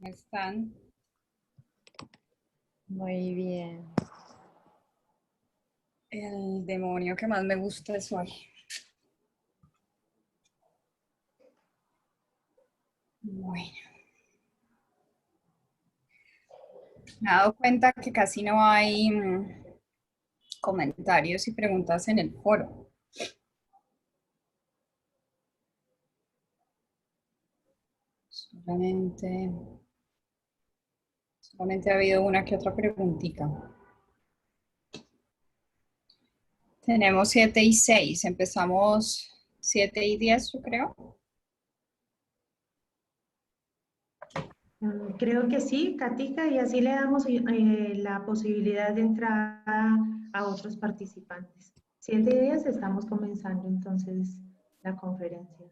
Están. Muy bien. El demonio que más me gusta es hoy. Bueno. Me he dado cuenta que casi no hay comentarios y preguntas en el foro. Solamente ha habido una que otra preguntita. Tenemos 7 y 6. Empezamos 7 y 10, yo creo. Creo que sí, Katica, y así le damos la posibilidad de entrar a otros participantes. 7 días estamos comenzando entonces la conferencia.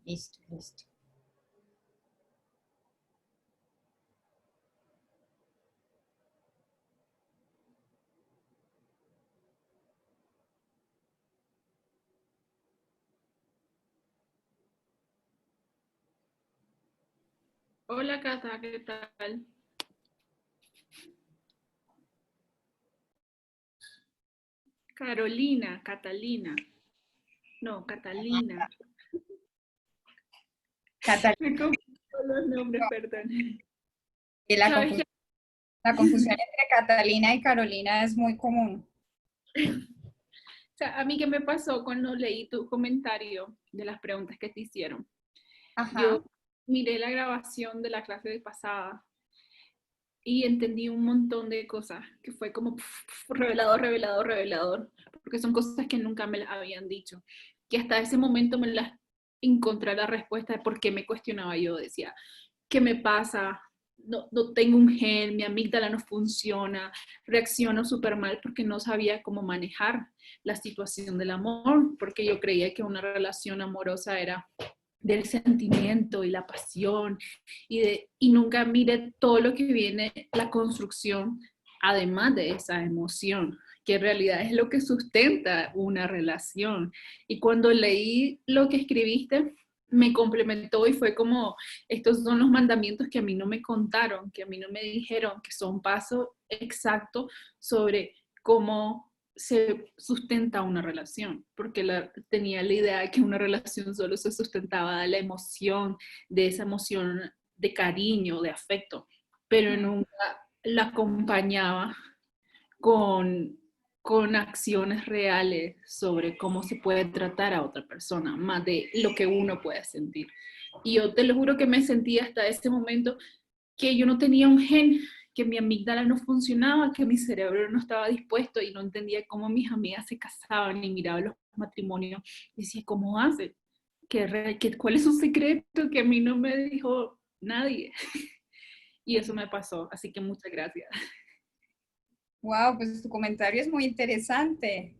Listo, listo. Hola Cata, ¿qué tal? Carolina, Catalina. No, Catalina. Catalina. Me confundo los nombres, perdón. Y la confusión entre Catalina y Carolina es muy común. O sea, a mí qué me pasó cuando leí tu comentario de las preguntas que te hicieron. Ajá. Yo miré la grabación de la clase de pasada y entendí un montón de cosas, que fue como revelador, revelador, revelador, porque son cosas que nunca me las habían dicho, que hasta ese momento me las encontré la respuesta de por qué me cuestionaba yo, decía, ¿qué me pasa? No tengo un gen, mi amígdala no funciona, reacciono súper mal porque no sabía cómo manejar la situación del amor, porque yo creía que una relación amorosa era del sentimiento y la pasión y nunca mire todo lo que viene, la construcción, además de esa emoción, que en realidad es lo que sustenta una relación. Y cuando leí lo que escribiste, me complementó y fue como, estos son los mandamientos que a mí no me contaron, que a mí no me dijeron, que son pasos exactos sobre cómo se sustenta una relación, porque tenía la idea de que una relación solo se sustentaba de la emoción, de esa emoción de cariño, de afecto, pero nunca la acompañaba con, con acciones reales sobre cómo se puede tratar a otra persona, más de lo que uno puede sentir. Y yo te lo juro que me sentí hasta ese momento que yo no tenía un gen, que mi amígdala no funcionaba, que mi cerebro no estaba dispuesto y no entendía cómo mis amigas se casaban y miraban los matrimonios. Y decía, ¿cómo hace? ¿Cuál es su secreto que a mí no me dijo nadie? Y eso me pasó, así que muchas gracias. Wow, pues tu comentario es muy interesante.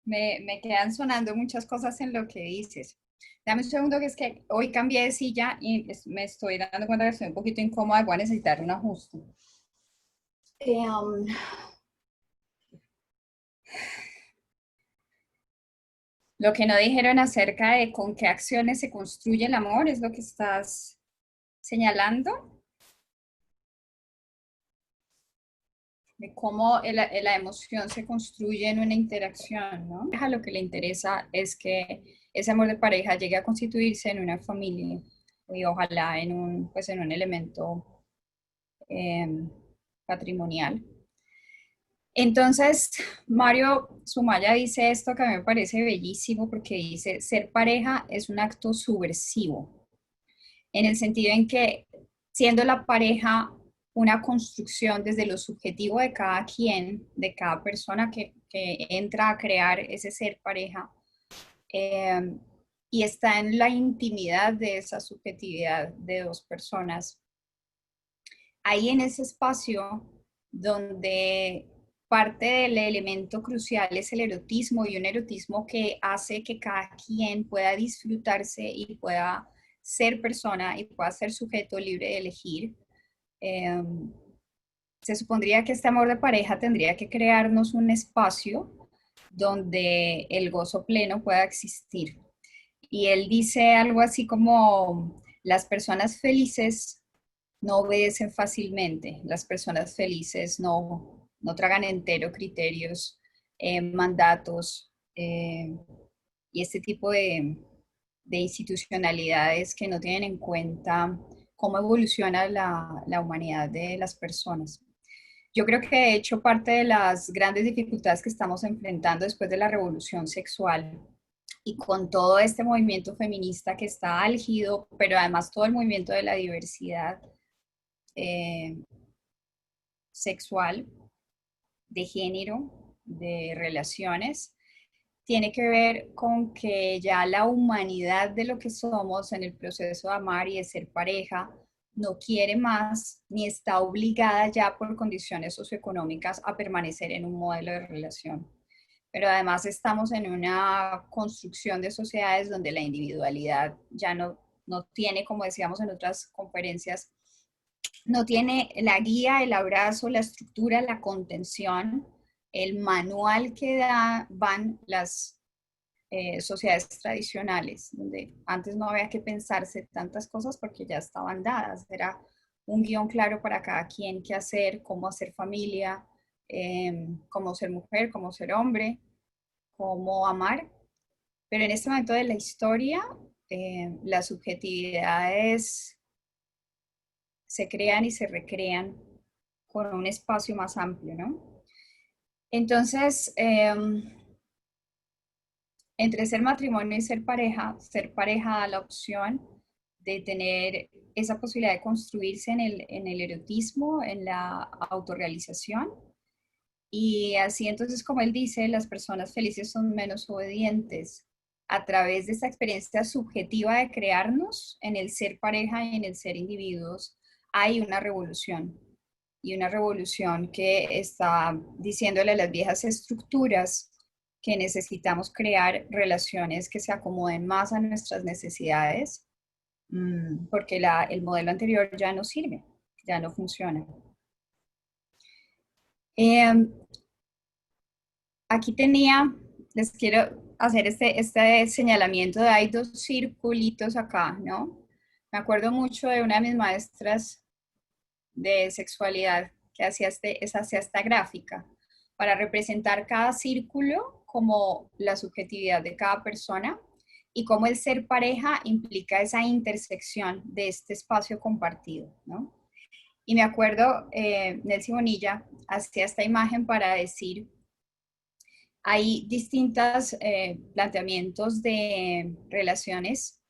Me quedan sonando muchas cosas en lo que dices. Dame un segundo, que es que hoy cambié de silla y me estoy dando cuenta que estoy un poquito incómoda, voy a necesitar un ajuste. Lo que no dijeron acerca de con qué acciones se construye el amor es lo que estás señalando. De cómo la emoción se construye en una interacción, ¿no? A lo que le interesa es que ese amor de pareja llegue a constituirse en una familia y ojalá en un elemento patrimonial. Entonces, Mario Sumaya dice esto que a mí me parece bellísimo porque dice, ser pareja es un acto subversivo, en el sentido en que siendo la pareja una construcción desde lo subjetivo de cada quien, de cada persona que entra a crear ese ser pareja, y está en la intimidad de esa subjetividad de dos personas. Ahí en ese espacio donde parte del elemento crucial es el erotismo y un erotismo que hace que cada quien pueda disfrutarse y pueda ser persona y pueda ser sujeto libre de elegir. Se supondría que este amor de pareja tendría que crearnos un espacio donde el gozo pleno pueda existir. Y él dice algo así como, Las personas felices no obedecen fácilmente, las personas felices no tragan entero criterios, mandatos y este tipo de institucionalidades que no tienen en cuenta cómo evoluciona la humanidad de las personas. Yo creo que de hecho parte de las grandes dificultades que estamos enfrentando después de la revolución sexual y con todo este movimiento feminista que está álgido, pero además todo el movimiento de la diversidad sexual, de género, de relaciones, tiene que ver con que ya la humanidad de lo que somos en el proceso de amar y de ser pareja no quiere más ni está obligada ya por condiciones socioeconómicas a permanecer en un modelo de relación. Pero además estamos en una construcción de sociedades donde la individualidad ya no tiene, como decíamos en otras conferencias, no tiene la guía, el abrazo, la estructura, la contención, el manual que van las sociedades tradicionales, donde antes no había que pensarse tantas cosas porque ya estaban dadas, era un guión claro para cada quien qué hacer, cómo hacer familia, cómo ser mujer, cómo ser hombre, cómo amar. Pero en este momento de la historia, las subjetividades se crean y se recrean con un espacio más amplio, ¿no? Entonces, entre ser matrimonio y ser pareja da la opción de tener esa posibilidad de construirse en el erotismo, en la autorrealización. Y así entonces, como él dice, las personas felices son menos obedientes. A través de esta experiencia subjetiva de crearnos en el ser pareja y en el ser individuos, hay una revolución. Y una revolución que está diciéndole a las viejas estructuras que necesitamos crear relaciones que se acomoden más a nuestras necesidades, porque el modelo anterior ya no sirve, ya no funciona. Aquí les quiero hacer este señalamiento de hay dos circulitos acá, ¿no? Me acuerdo mucho de una de mis maestras de sexualidad que hacía esta gráfica para representar cada círculo como la subjetividad de cada persona y cómo el ser pareja implica esa intersección de este espacio compartido, ¿no? Y me acuerdo, Nelson Bonilla hacía esta imagen para decir, hay distintos planteamientos de relaciones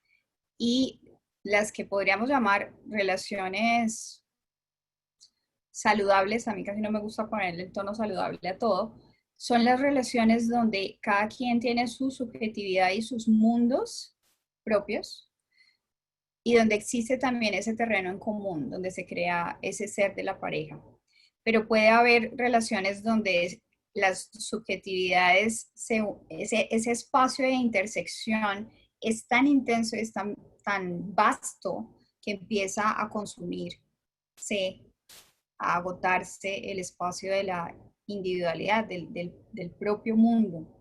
y las que podríamos llamar relaciones saludables, a mí casi no me gusta ponerle el tono saludable a todo, son las relaciones donde cada quien tiene su subjetividad y sus mundos propios y donde existe también ese terreno en común, donde se crea ese ser de la pareja. Pero puede haber relaciones donde las subjetividades, ese espacio de intersección es tan intenso y es tan vasto que empieza a consumirse, a agotarse el espacio de la individualidad, del propio mundo.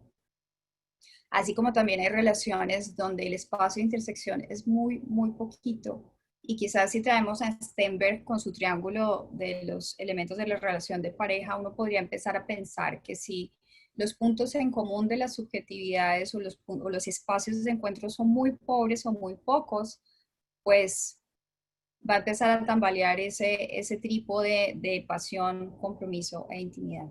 Así como también hay relaciones donde el espacio de intersección es muy, muy poquito. Y quizás si traemos a Stenberg con su triángulo de los elementos de la relación de pareja, uno podría empezar a pensar que si los puntos en común de las subjetividades o los espacios de encuentro son muy pobres o muy pocos, pues va a empezar a tambalear ese trípode de pasión, compromiso e intimidad.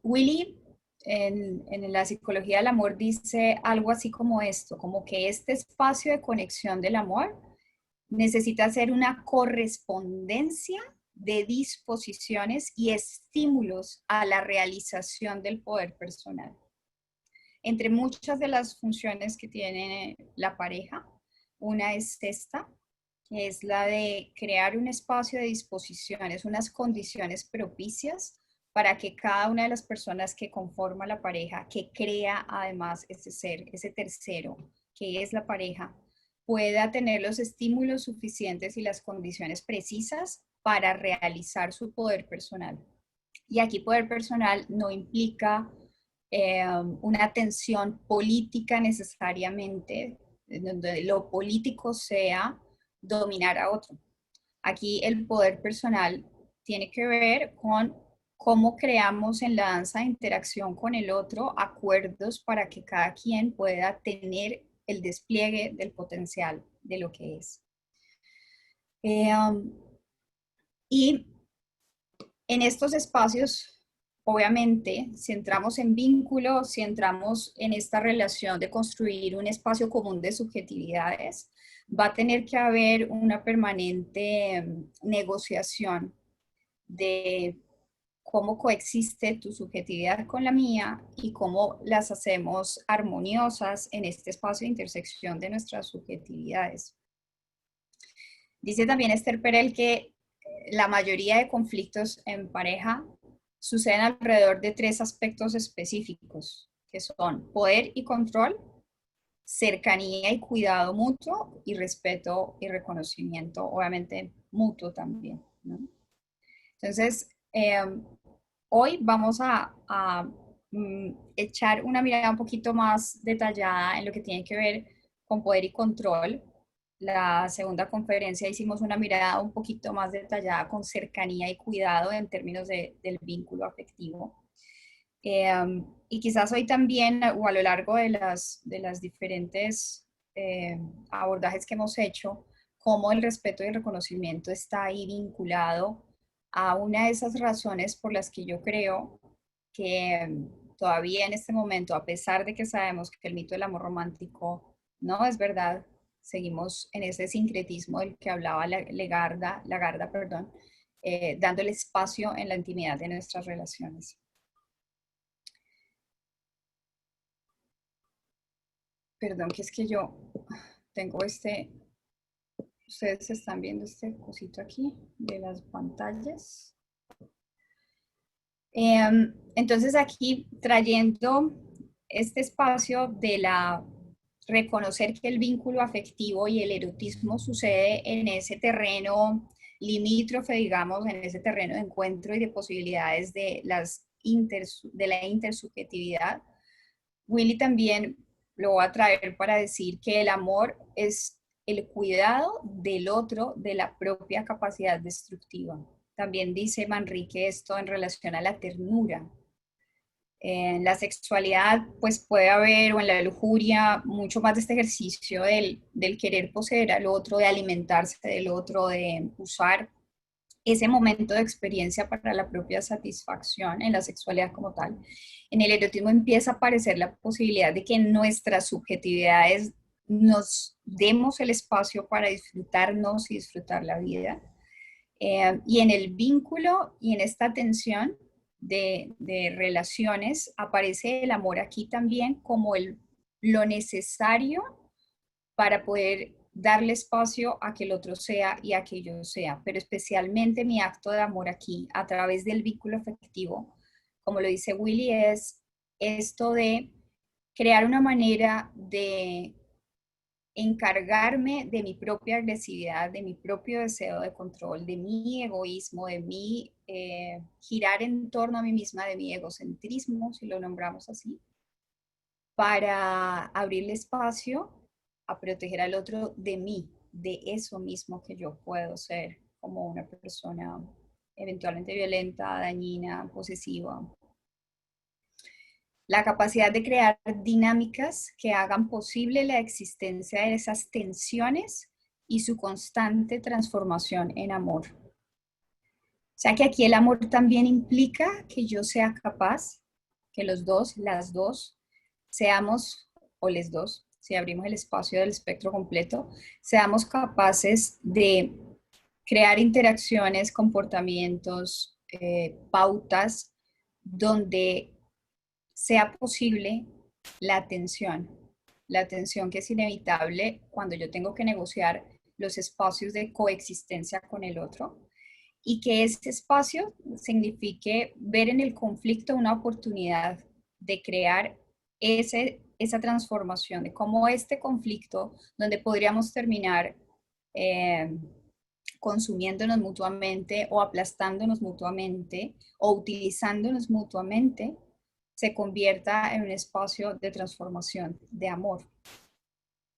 Willy, en la psicología del amor, dice algo así como esto, como que este espacio de conexión del amor necesita ser una correspondencia de disposiciones y estímulos a la realización del poder personal. Entre muchas de las funciones que tiene la pareja, una es esta, que es la de crear un espacio de disposiciones, unas condiciones propicias para que cada una de las personas que conforma la pareja, que crea además ese ser, ese tercero, que es la pareja, pueda tener los estímulos suficientes y las condiciones precisas para realizar su poder personal. Y aquí poder personal no implica una tensión política necesariamente donde lo político sea dominar a otro. Aquí el poder personal tiene que ver con cómo creamos en la danza de interacción con el otro acuerdos para que cada quien pueda tener el despliegue del potencial de lo que es. Y en estos espacios, obviamente, si entramos en vínculo, si entramos en esta relación de construir un espacio común de subjetividades, va a tener que haber una permanente negociación de cómo coexiste tu subjetividad con la mía y cómo las hacemos armoniosas en este espacio de intersección de nuestras subjetividades. Dice también Esther Perel que la mayoría de conflictos en pareja suceden alrededor de 3 aspectos específicos, que son poder y control, cercanía y cuidado mutuo, y respeto y reconocimiento, obviamente mutuo también, ¿no? Entonces, hoy vamos a echar una mirada un poquito más detallada en lo que tiene que ver con poder y control. La segunda conferencia hicimos una mirada un poquito más detallada con cercanía y cuidado en términos del vínculo afectivo. Y quizás hoy también, o a lo largo de las diferentes abordajes que hemos hecho, cómo el respeto y el reconocimiento está ahí vinculado a una de esas razones por las que yo creo que todavía en este momento, a pesar de que sabemos que el mito del amor romántico no es verdad, seguimos en ese sincretismo del que hablaba Lagarda, dándole espacio en la intimidad de nuestras relaciones. Perdón, que es que yo tengo ustedes están viendo este cosito aquí de las pantallas. Entonces aquí trayendo este espacio de reconocer que el vínculo afectivo y el erotismo sucede en ese terreno limítrofe, digamos, en ese terreno de encuentro y de posibilidades de la intersubjetividad. Willy también lo va a traer para decir que el amor es el cuidado del otro, de la propia capacidad destructiva. También dice Manrique esto en relación a la ternura. En la sexualidad, pues puede haber, o en la lujuria, mucho más de este ejercicio del querer poseer al otro, de alimentarse del otro, de usar ese momento de experiencia para la propia satisfacción en la sexualidad como tal. En el erotismo empieza a aparecer la posibilidad de que en nuestras subjetividades nos demos el espacio para disfrutarnos y disfrutar la vida. Y en el vínculo y en esta tensión de relaciones aparece el amor aquí también como lo necesario para poder darle espacio a que el otro sea y a que yo sea, pero especialmente mi acto de amor aquí a través del vínculo afectivo, como lo dice Willy, es esto de crear una manera de encargarme de mi propia agresividad, de mi propio deseo de control, de mi egoísmo, de mi girar en torno a mí misma, de mi egocentrismo, si lo nombramos así, para abrirle espacio a proteger al otro de mí, de eso mismo que yo puedo ser como una persona eventualmente violenta, dañina, posesiva. La capacidad de crear dinámicas que hagan posible la existencia de esas tensiones y su constante transformación en amor. O sea que aquí el amor también implica que yo sea capaz, que los dos, las dos, seamos, o les dos, si abrimos el espacio del espectro completo, seamos capaces de crear interacciones, comportamientos, pautas, donde sea posible la atención que es inevitable cuando yo tengo que negociar los espacios de coexistencia con el otro, y que ese espacio signifique ver en el conflicto una oportunidad de crear esa transformación, de cómo este conflicto, donde podríamos terminar consumiéndonos mutuamente o aplastándonos mutuamente o utilizándonos mutuamente, se convierta en un espacio de transformación, de amor.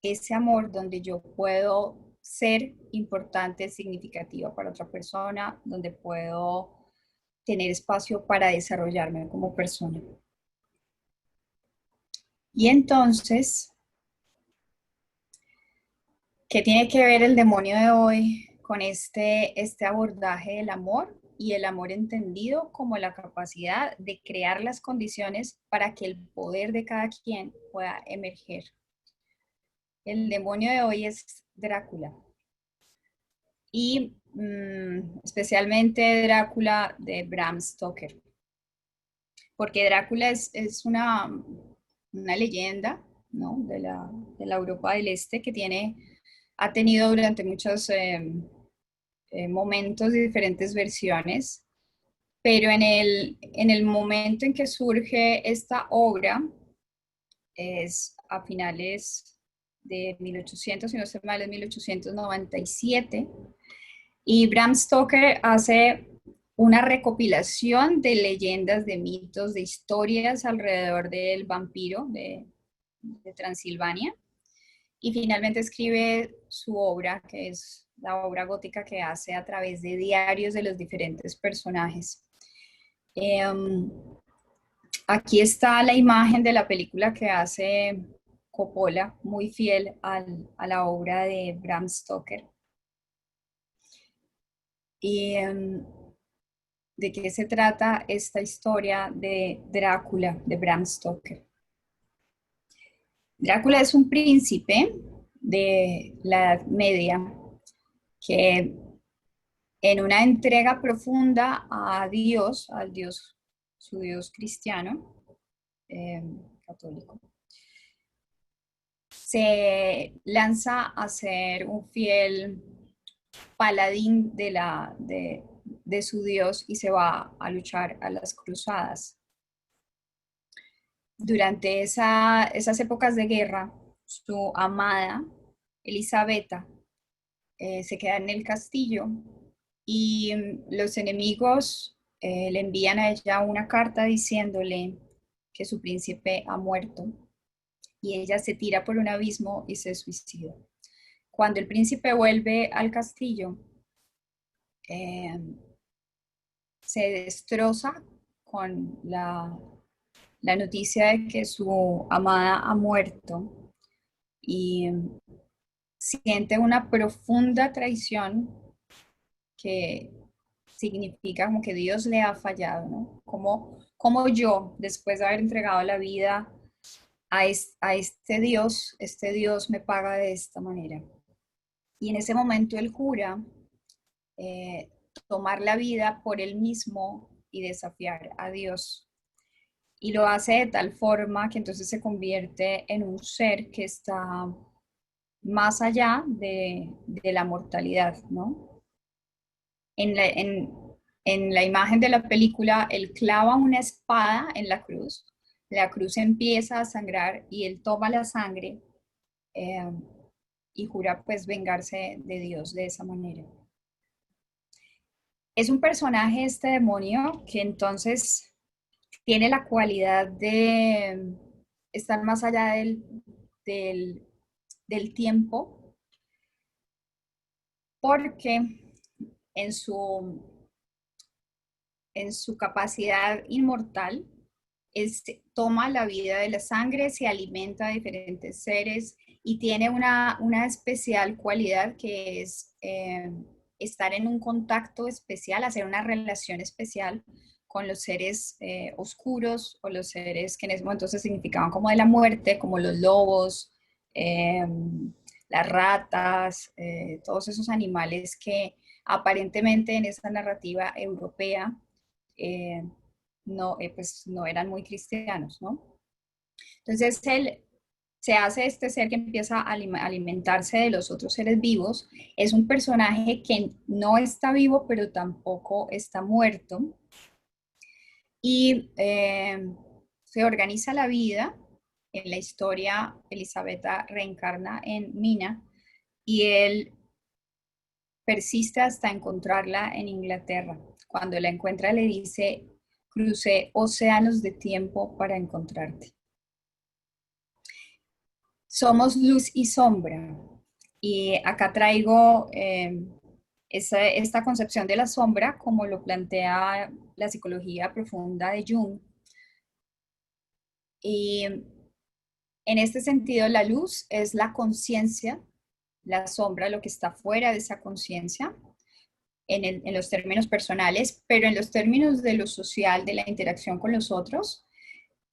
ese amor donde yo puedo ser importante, significativa para otra persona, donde puedo tener espacio para desarrollarme como persona. Y entonces, ¿qué tiene que ver el demonio de hoy con este abordaje del amor? Y el amor entendido como la capacidad de crear las condiciones para que el poder de cada quien pueda emerger. El demonio de hoy es Drácula. Y especialmente Drácula de Bram Stoker. Porque Drácula es una leyenda, ¿no? de la Europa del Este que ha tenido durante muchos momentos de diferentes versiones, pero en el momento en que surge esta obra, es a finales de 1800, si no estoy mal, es 1897, y Bram Stoker hace una recopilación de leyendas, de mitos, de historias alrededor del vampiro de Transilvania, y finalmente escribe su obra, que es la obra gótica que hace a través de diarios de los diferentes personajes. Aquí está la imagen de la película que hace Coppola, muy fiel a la obra de Bram Stoker. Y ¿de qué se trata esta historia de Drácula, de Bram Stoker? Drácula es un príncipe de la Edad Media que en una entrega profunda a Dios, al Dios, su Dios cristiano, católico, se lanza a ser un fiel paladín de su Dios y se va a luchar a las cruzadas. Durante esas épocas de guerra, su amada, Elisabetta, se queda en el castillo y los enemigos le envían a ella una carta diciéndole que su príncipe ha muerto y ella se tira por un abismo y se suicida. Cuando el príncipe vuelve al castillo, se destroza con la noticia de que su amada ha muerto y siente una profunda traición que significa como que Dios le ha fallado, ¿no? Como yo, después de haber entregado la vida a este Dios me paga de esta manera. Y en ese momento él jura tomar la vida por él mismo y desafiar a Dios. Y lo hace de tal forma que entonces se convierte en un ser que está más allá de la mortalidad, ¿no? En la imagen de la película, él clava una espada en la cruz empieza a sangrar y él toma la sangre y jura pues vengarse de Dios de esa manera. Es un personaje, este demonio, que entonces tiene la cualidad de estar más allá del tiempo, porque en su capacidad inmortal, toma la vida de la sangre, se alimenta de diferentes seres y tiene una especial cualidad que es estar en un contacto especial, hacer una relación especial con los seres oscuros o los seres que en ese momento se significaban como de la muerte, como los lobos, las ratas, todos esos animales que aparentemente en esa narrativa europea pues no eran muy cristianos, ¿no? Entonces él se hace este ser que empieza a alimentarse de los otros seres vivos. Es un personaje que no está vivo, pero tampoco está muerto. Y se organiza la vida. En la historia, Elisabetta reencarna en Mina y él persiste hasta encontrarla en Inglaterra. Cuando la encuentra le dice: crucé océanos de tiempo para encontrarte. Somos luz y sombra. Y acá traigo esta concepción de la sombra como lo plantea la psicología profunda de Jung. Y en este sentido, la luz es la conciencia, la sombra lo que está fuera de esa conciencia en los términos personales, pero en los términos de lo social, de la interacción con los otros,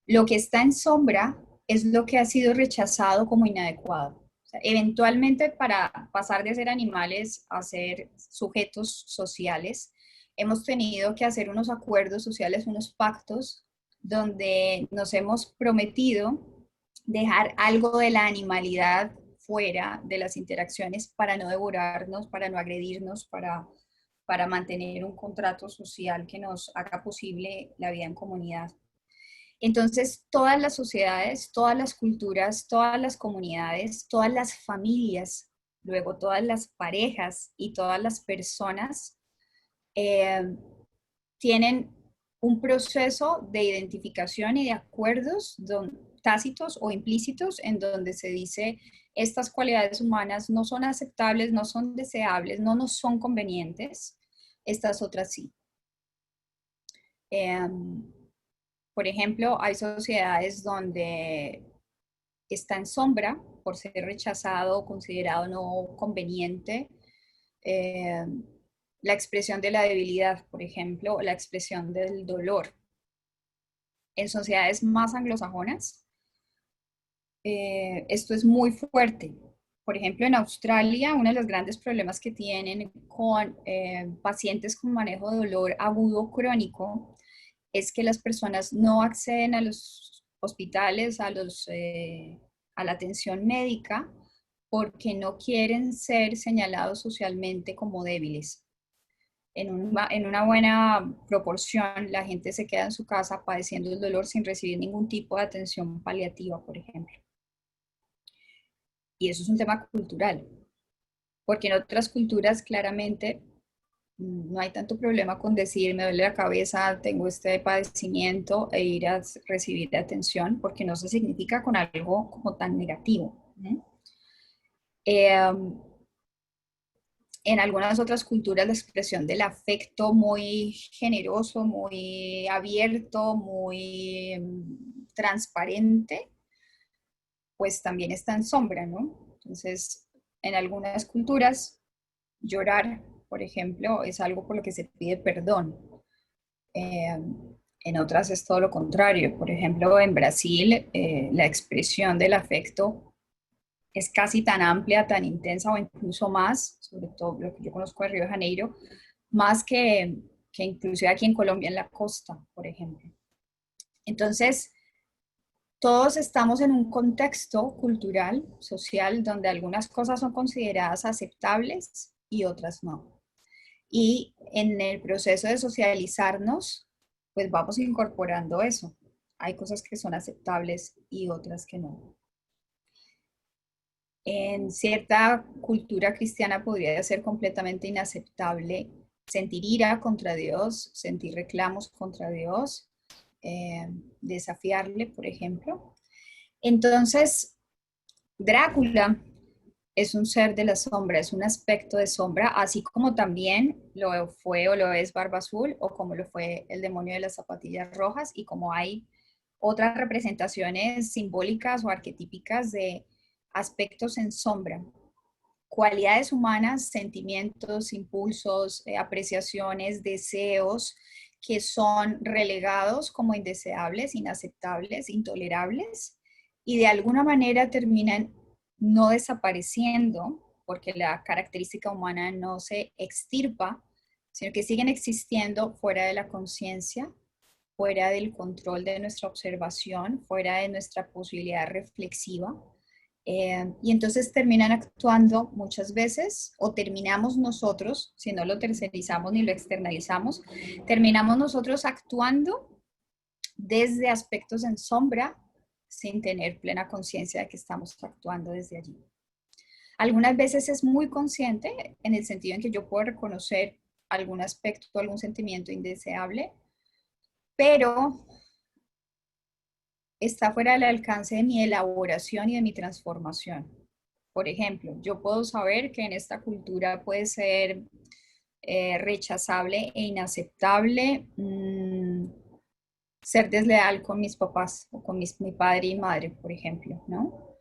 lo que está en sombra es lo que ha sido rechazado como inadecuado. O sea, eventualmente, para pasar de ser animales a ser sujetos sociales, hemos tenido que hacer unos acuerdos sociales, unos pactos, donde nos hemos prometido dejar algo de la animalidad fuera de las interacciones para no devorarnos, para no agredirnos, para mantener un contrato social que nos haga posible la vida en comunidad. Entonces, todas las sociedades, todas las culturas, todas las comunidades, todas las familias, luego todas las parejas y todas las personas tienen un proceso de identificación y de acuerdos tácitos o implícitos en donde se dice estas cualidades humanas no son aceptables, no son deseables, no nos son convenientes, estas otras sí. Por ejemplo, hay sociedades donde está en sombra por ser rechazado o considerado no conveniente. La expresión de la debilidad, por ejemplo, o la expresión del dolor. En sociedades más anglosajonas, esto es muy fuerte. Por ejemplo, en Australia, uno de los grandes problemas que tienen con pacientes con manejo de dolor agudo crónico es que las personas no acceden a los hospitales, a la atención médica, porque no quieren ser señalados socialmente como débiles. En una buena proporción, la gente se queda en su casa padeciendo el dolor sin recibir ningún tipo de atención paliativa, por ejemplo. Y eso es un tema cultural, porque en otras culturas claramente no hay tanto problema con decir me duele la cabeza, tengo este padecimiento e ir a recibir atención, porque no se significa con algo como tan negativo. En algunas otras culturas la expresión del afecto muy generoso, muy abierto, muy transparente, pues también está en sombra, ¿no? Entonces, en algunas culturas, llorar, por ejemplo, es algo por lo que se pide perdón. En otras es todo lo contrario. Por ejemplo, en Brasil, la expresión del afecto es casi tan amplia, tan intensa o incluso más, sobre todo lo que yo conozco de Río de Janeiro, más que inclusive aquí en Colombia, en la costa, por ejemplo. Entonces, todos estamos en un contexto cultural, social, donde algunas cosas son consideradas aceptables y otras no. Y en el proceso de socializarnos, pues vamos incorporando eso. Hay cosas que son aceptables y otras que no. En cierta cultura cristiana podría ser completamente inaceptable sentir ira contra Dios, sentir reclamos contra Dios, desafiarle, por ejemplo. Entonces, Drácula es un ser de la sombra, es un aspecto de sombra, así como también lo fue o lo es Barba Azul, o como lo fue el demonio de las zapatillas rojas, y como hay otras representaciones simbólicas o arquetípicas de aspectos en sombra, cualidades humanas, sentimientos, impulsos, apreciaciones, deseos que son relegados como indeseables, inaceptables, intolerables, y de alguna manera terminan no desapareciendo, porque la característica humana no se extirpa, sino que siguen existiendo fuera de la conciencia, fuera del control de nuestra observación, fuera de nuestra posibilidad reflexiva. Y entonces terminan actuando muchas veces, o terminamos nosotros, si no lo tercerizamos ni lo externalizamos, terminamos nosotros actuando desde aspectos en sombra sin tener plena conciencia de que estamos actuando desde allí. Algunas veces es muy consciente en el sentido en que yo puedo reconocer algún aspecto, algún sentimiento indeseable, pero está fuera del alcance de mi elaboración y de mi transformación. Por ejemplo, yo puedo saber que en esta cultura puede ser rechazable e inaceptable ser desleal con mis papás o con mi padre y madre, por ejemplo, ¿no?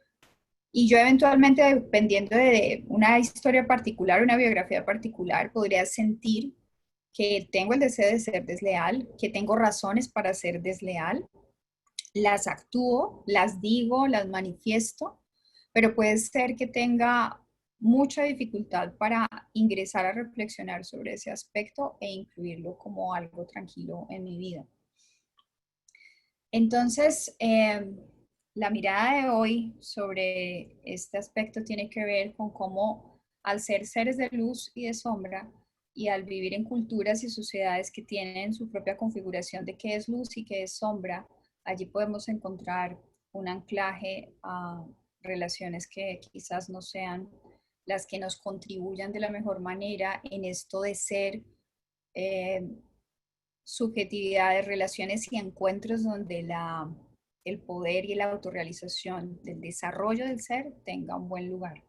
Y yo eventualmente, dependiendo de una historia particular, una biografía particular, podría sentir que tengo el deseo de ser desleal, que tengo razones para ser desleal, las actúo, las digo, las manifiesto, pero puede ser que tenga mucha dificultad para ingresar a reflexionar sobre ese aspecto e incluirlo como algo tranquilo en mi vida. Entonces, la mirada de hoy sobre este aspecto tiene que ver con cómo al ser seres de luz y de sombra y al vivir en culturas y sociedades que tienen su propia configuración de qué es luz y qué es sombra, allí podemos encontrar un anclaje a relaciones que quizás no sean las que nos contribuyan de la mejor manera en esto de ser subjetividades, relaciones y encuentros donde el poder y la autorrealización del desarrollo del ser tenga un buen lugar.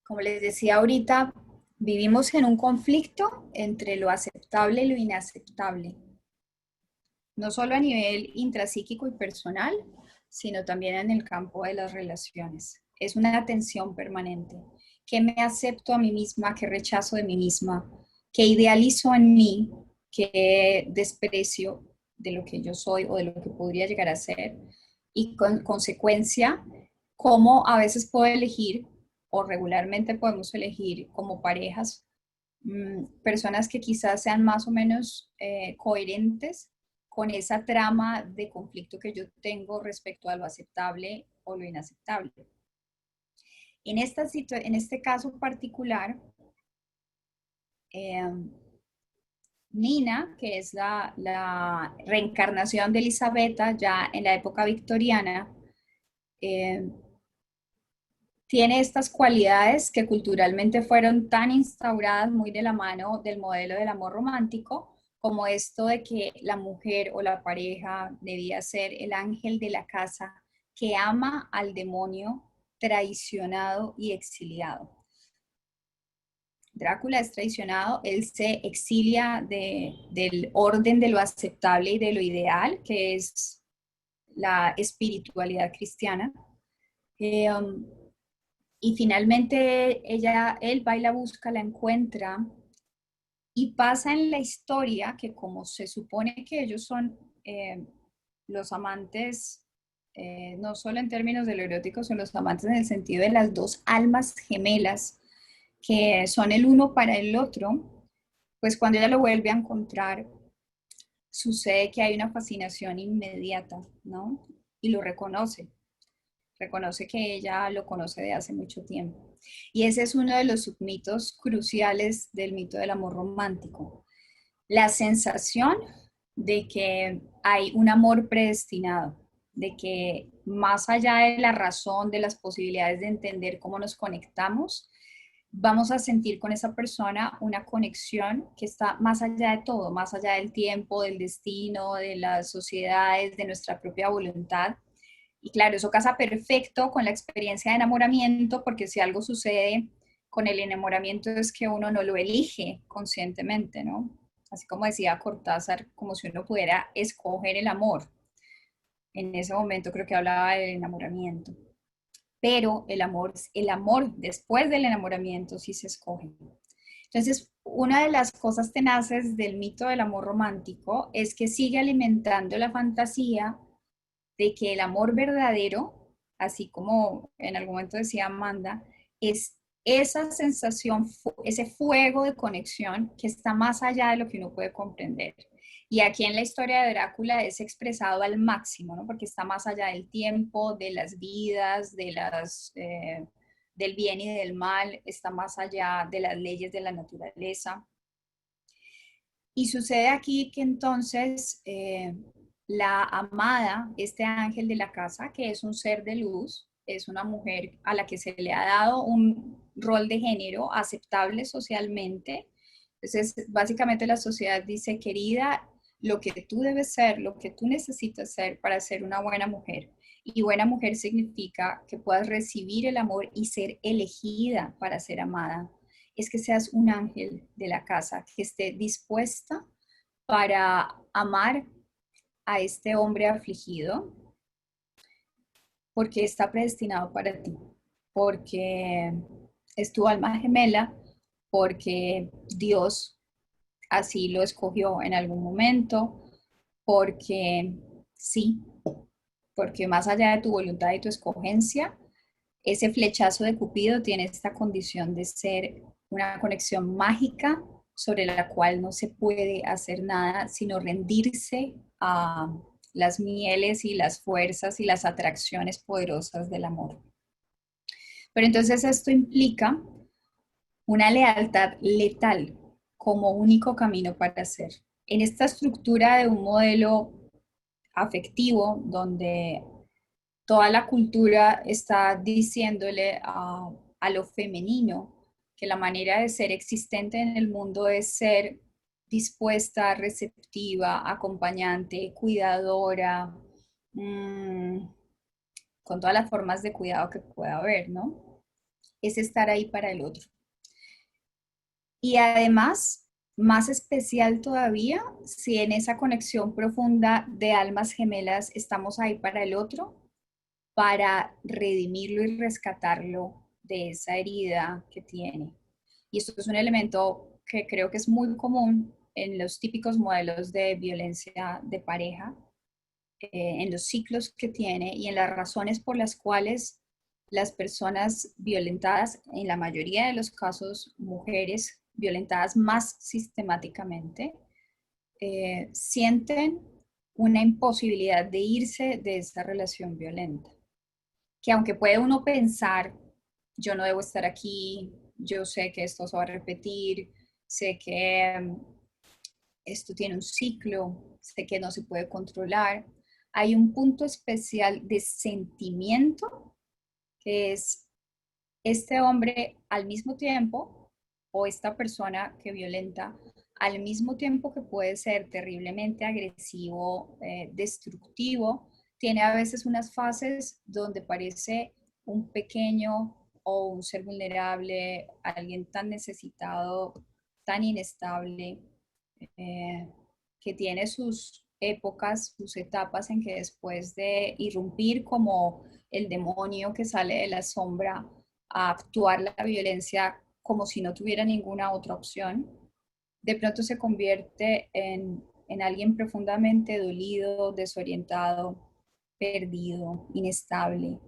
Como les decía ahorita, vivimos en un conflicto entre lo aceptable y lo inaceptable, no solo a nivel intrapsíquico y personal, sino también en el campo de las relaciones. Es una tensión permanente. ¿Qué me acepto a mí misma? ¿Qué rechazo de mí misma? ¿Qué idealizo en mí? ¿Qué desprecio de lo que yo soy o de lo que podría llegar a ser? Y con consecuencia, cómo a veces puedo elegir, o regularmente podemos elegir como parejas, personas que quizás sean más o menos coherentes con esa trama de conflicto que yo tengo respecto a lo aceptable o lo inaceptable. En este caso particular, Nina, que es la reencarnación de Elisabetta ya en la época victoriana, tiene estas cualidades que culturalmente fueron tan instauradas muy de la mano del modelo del amor romántico, como esto de que la mujer o la pareja debía ser el ángel de la casa que ama al demonio traicionado y exiliado. Drácula es traicionado, él se exilia del orden de lo aceptable y de lo ideal, que es la espiritualidad cristiana. Y finalmente él va y la busca, la encuentra y pasa en la historia que como se supone que ellos son los amantes, no solo en términos de lo erótico, son los amantes en el sentido de las dos almas gemelas que son el uno para el otro, pues cuando ella lo vuelve a encontrar, sucede que hay una fascinación inmediata, ¿no? Y lo reconoce que ella lo conoce de hace mucho tiempo. Y ese es uno de los submitos cruciales del mito del amor romántico. La sensación de que hay un amor predestinado, de que más allá de la razón, de las posibilidades de entender cómo nos conectamos, vamos a sentir con esa persona una conexión que está más allá de todo, más allá del tiempo, del destino, de las sociedades, de nuestra propia voluntad. Y claro, eso casa perfecto con la experiencia de enamoramiento, porque si algo sucede con el enamoramiento es que uno no lo elige conscientemente, ¿no? Así como decía Cortázar, como si uno pudiera escoger el amor. En ese momento creo que hablaba del enamoramiento. Pero el amor después del enamoramiento sí se escoge. Entonces, una de las cosas tenaces del mito del amor romántico es que sigue alimentando la fantasía de que el amor verdadero, así como en algún momento decía Amanda, es esa sensación, ese fuego de conexión que está más allá de lo que uno puede comprender. Y aquí en la historia de Drácula es expresado al máximo, ¿no? Porque está más allá del tiempo, de las vidas, del bien y del mal, está más allá de las leyes de la naturaleza. Y sucede aquí que entonces la amada, este ángel de la casa, que es un ser de luz, es una mujer a la que se le ha dado un rol de género aceptable socialmente. Entonces, básicamente la sociedad dice, querida, lo que tú debes ser, lo que tú necesitas ser para ser una buena mujer. Y buena mujer significa que puedas recibir el amor y ser elegida para ser amada. Es que seas un ángel de la casa, que esté dispuesta para amar a este hombre afligido, porque está predestinado para ti, porque es tu alma gemela, porque Dios así lo escogió en algún momento, porque sí, porque más allá de tu voluntad y tu escogencia, ese flechazo de Cupido tiene esta condición de ser una conexión mágica sobre la cual no se puede hacer nada, sino rendirse a las mieles y las fuerzas y las atracciones poderosas del amor. Pero entonces esto implica una lealtad letal como único camino para ser. En esta estructura de un modelo afectivo donde toda la cultura está diciéndole a lo femenino que la manera de ser existente en el mundo es ser dispuesta, receptiva, acompañante, cuidadora, con todas las formas de cuidado que pueda haber, ¿no? Es estar ahí para el otro. Y además, más especial todavía, si en esa conexión profunda de almas gemelas estamos ahí para el otro, para redimirlo y rescatarlo de esa herida que tiene. Y esto es un elemento que creo que es muy común en los típicos modelos de violencia de pareja, en los ciclos que tiene y en las razones por las cuales las personas violentadas, en la mayoría de los casos mujeres violentadas más sistemáticamente, sienten una imposibilidad de irse de esa relación violenta. Que aunque puede uno pensar, yo no debo estar aquí, yo sé que esto se va a repetir, sé que esto tiene un ciclo, sé que no se puede controlar, hay un punto especial de sentimiento que es este hombre al mismo tiempo, o esta persona que violenta, al mismo tiempo que puede ser terriblemente agresivo, destructivo, tiene a veces unas fases donde parece un pequeño o un ser vulnerable, alguien tan necesitado, tan inestable, que tiene sus épocas, sus etapas en que después de irrumpir como el demonio que sale de la sombra a actuar la violencia como si no tuviera ninguna otra opción, de pronto se convierte en alguien profundamente dolido, desorientado, perdido, inestable.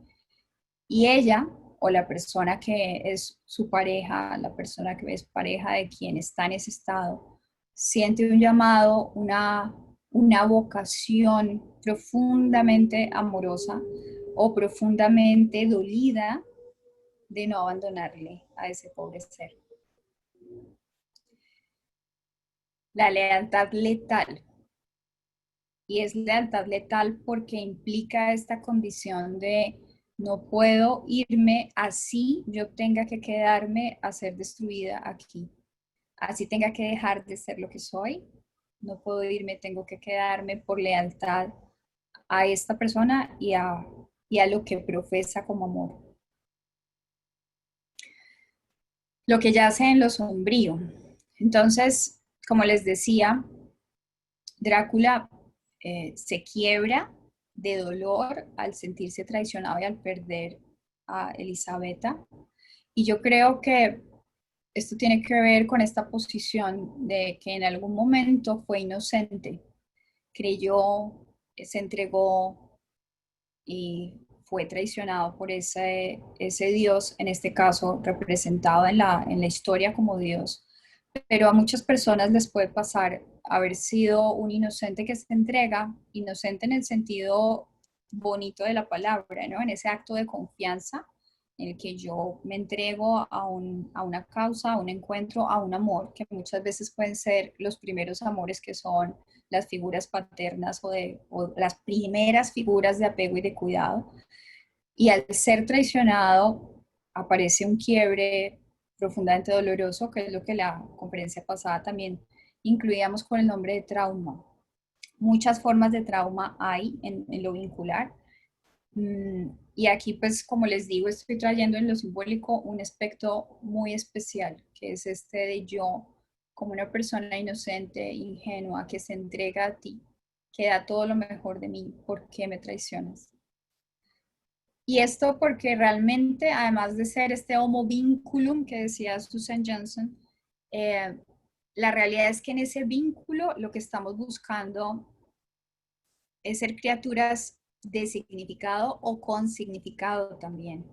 Y ella, o la persona que es su pareja, la persona que es pareja de quien está en ese estado, siente un llamado, una vocación profundamente amorosa o profundamente dolida de no abandonarle a ese pobre ser. La lealtad letal. Y es lealtad letal porque implica esta condición de no puedo irme así yo tenga que quedarme a ser destruida aquí. Así tenga que dejar de ser lo que soy. No puedo irme, tengo que quedarme por lealtad a esta persona y a lo que profesa como amor. Lo que yace en lo sombrío. Entonces, como les decía, Drácula se quiebra de dolor al sentirse traicionado y al perder a Elisabetta. Y yo creo que esto tiene que ver con esta posición de que en algún momento fue inocente, creyó, se entregó y fue traicionado por ese Dios, en este caso representado en la historia como Dios. Pero a muchas personas les puede pasar haber sido un inocente que se entrega, inocente en el sentido bonito de la palabra, ¿no? En ese acto de confianza en el que yo me entrego a una causa, a un encuentro, a un amor, que muchas veces pueden ser los primeros amores que son las figuras paternas o las primeras figuras de apego y de cuidado. Y al ser traicionado aparece un quiebre profundamente doloroso, que es lo que la conferencia pasada también incluíamos con el nombre de trauma. muchas formas de trauma hay en lo vincular. Y aquí, pues, como les digo, estoy trayendo en lo simbólico un aspecto muy especial, que es este de yo, como una persona inocente, ingenua, que se entrega a ti, que da todo lo mejor de mí. ¿Por qué me traicionas? Y esto porque realmente, además de ser este homo vinculum que decía Susan Johnson, la realidad es que en ese vínculo lo que estamos buscando es ser criaturas de significado o con significado también.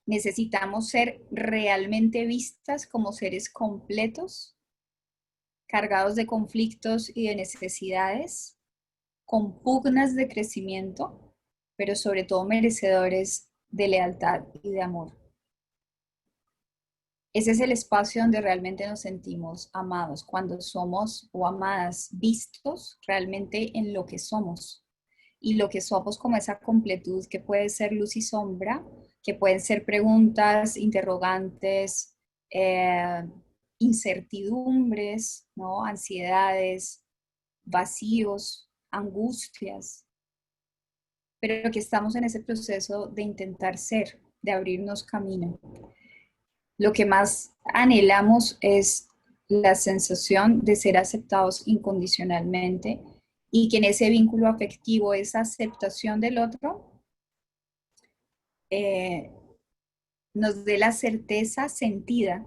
Necesitamos ser realmente vistas como seres completos, cargados de conflictos y de necesidades, con pugnas de crecimiento, pero sobre todo merecedores de lealtad y de amor. Ese es el espacio donde realmente nos sentimos amados, cuando somos o amadas vistos realmente en lo que somos. Y lo que somos como esa completud que puede ser luz y sombra, que pueden ser preguntas, interrogantes, incertidumbres, ¿no? Ansiedades, vacíos, angustias, pero que estamos en ese proceso de intentar ser, de abrirnos camino. Lo que más anhelamos es la sensación de ser aceptados incondicionalmente y que en ese vínculo afectivo, esa aceptación del otro, nos dé la certeza sentida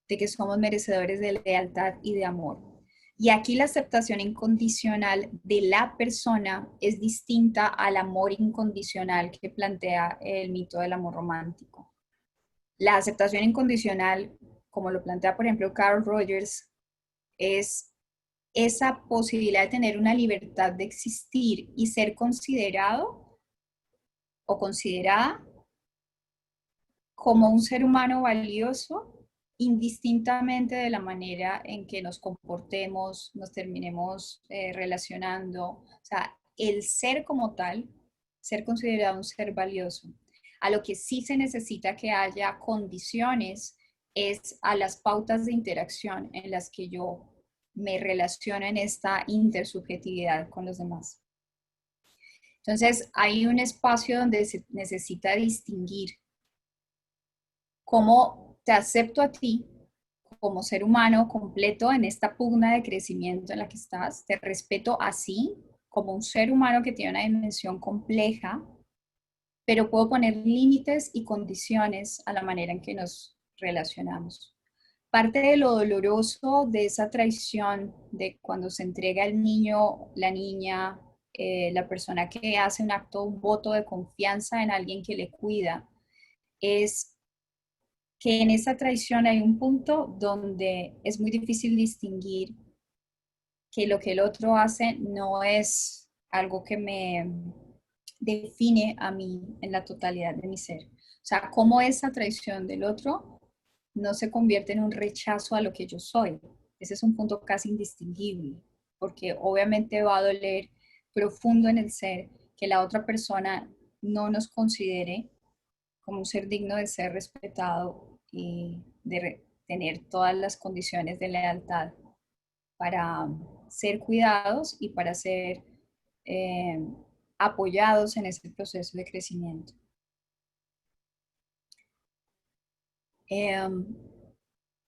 de que somos merecedores de lealtad y de amor. Y aquí la aceptación incondicional de la persona es distinta al amor incondicional que plantea el mito del amor romántico. La aceptación incondicional, como lo plantea por ejemplo Carl Rogers, es esa posibilidad de tener una libertad de existir y ser considerado o considerada como un ser humano valioso, indistintamente de la manera en que nos comportemos, nos terminemos relacionando. O sea, el ser como tal, ser considerado un ser valioso. A lo que sí se necesita que haya condiciones es a las pautas de interacción en las que yo me relaciono en esta intersubjetividad con los demás. Entonces, hay un espacio donde se necesita distinguir cómo te acepto a ti como ser humano completo en esta pugna de crecimiento en la que estás, te respeto así como un ser humano que tiene una dimensión compleja, pero puedo poner límites y condiciones a la manera en que nos relacionamos. Parte de lo doloroso de esa traición, de cuando se entrega el niño, la niña, la persona que hace un acto, un voto de confianza en alguien que le cuida, es que en esa traición hay un punto donde es muy difícil distinguir que lo que el otro hace no es algo que me define a mí en la totalidad de mi ser. O sea, cómo esa traición del otro no se convierte en un rechazo a lo que yo soy. Ese es un punto casi indistinguible, porque obviamente va a doler profundo en el ser que la otra persona no nos considere como un ser digno de ser respetado y de tener todas las condiciones de lealtad para ser cuidados y para ser eh, apoyados en ese proceso de crecimiento.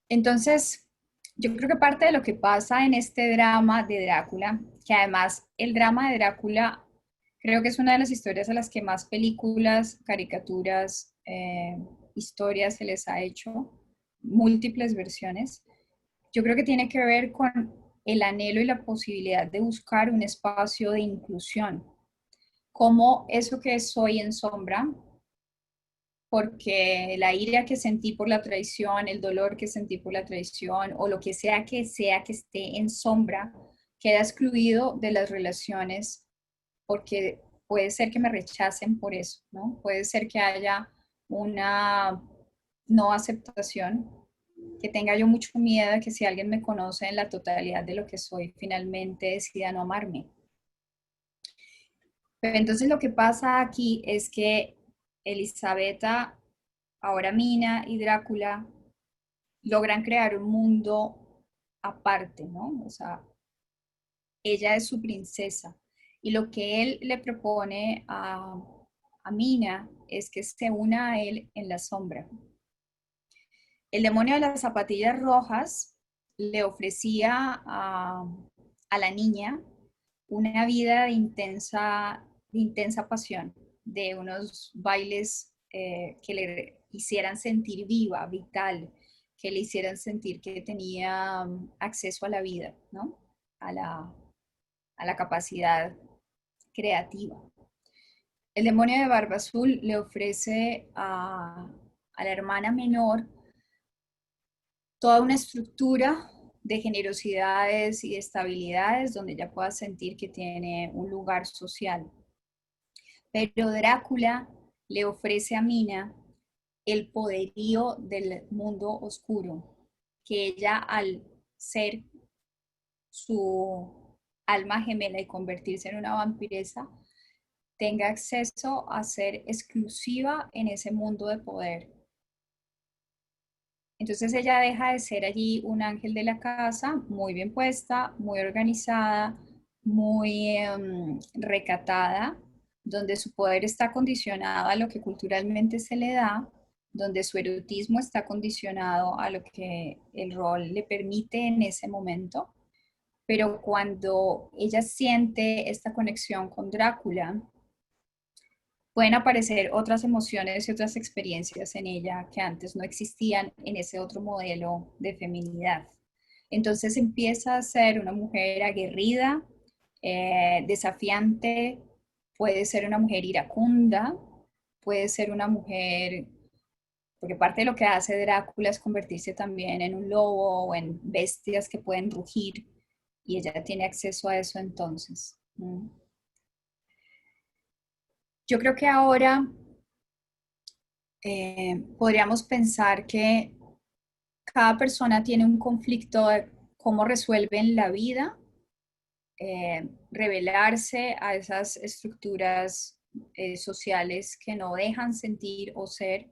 Entonces, yo creo que parte de lo que pasa en este drama de Drácula, que además el drama de Drácula creo que es una de las historias a las que más películas, caricaturas, historias se les ha hecho, múltiples versiones. Yo creo que tiene que ver con el anhelo y la posibilidad de buscar un espacio de inclusión, como eso que soy en sombra, porque la ira que sentí por la traición, el dolor que sentí por la traición o lo que sea que esté en sombra, queda excluido de las relaciones porque puede ser que me rechacen por eso, ¿no? Puede ser que haya una no aceptación, que tenga yo mucho miedo de que si alguien me conoce en la totalidad de lo que soy, finalmente decida no amarme. Pero entonces lo que pasa aquí es que Elisabetta, ahora Mina y Drácula logran crear un mundo aparte, ¿no? O sea, ella es su princesa. Y lo que él le propone a Mina es que se una a él en la sombra. El demonio de las zapatillas rojas le ofrecía a la niña una vida de intensa pasión, de unos bailes que le hicieran sentir viva, vital, que le hicieran sentir que tenía acceso a la vida, ¿no? A la capacidad creativa. El demonio de barba azul le ofrece a la hermana menor toda una estructura de generosidades y de estabilidades donde ella pueda sentir que tiene un lugar social. Pero Drácula le ofrece a Mina el poderío del mundo oscuro, que ella al ser su alma gemela y convertirse en una vampiresa, tenga acceso a ser exclusiva en ese mundo de poder. Entonces ella deja de ser allí un ángel de la casa, muy bien puesta, muy organizada, muy recatada, donde su poder está condicionado a lo que culturalmente se le da, donde su erotismo está condicionado a lo que el rol le permite en ese momento. Pero cuando ella siente esta conexión con Drácula, pueden aparecer otras emociones y otras experiencias en ella que antes no existían en ese otro modelo de feminidad. Entonces empieza a ser una mujer aguerrida, desafiante, puede ser una mujer iracunda, puede ser una mujer, porque parte de lo que hace Drácula es convertirse también en un lobo o en bestias que pueden rugir, y ella tiene acceso a eso entonces. Yo creo que ahora podríamos pensar que cada persona tiene un conflicto de cómo resuelven la vida, revelarse a esas estructuras sociales que no dejan sentir o ser,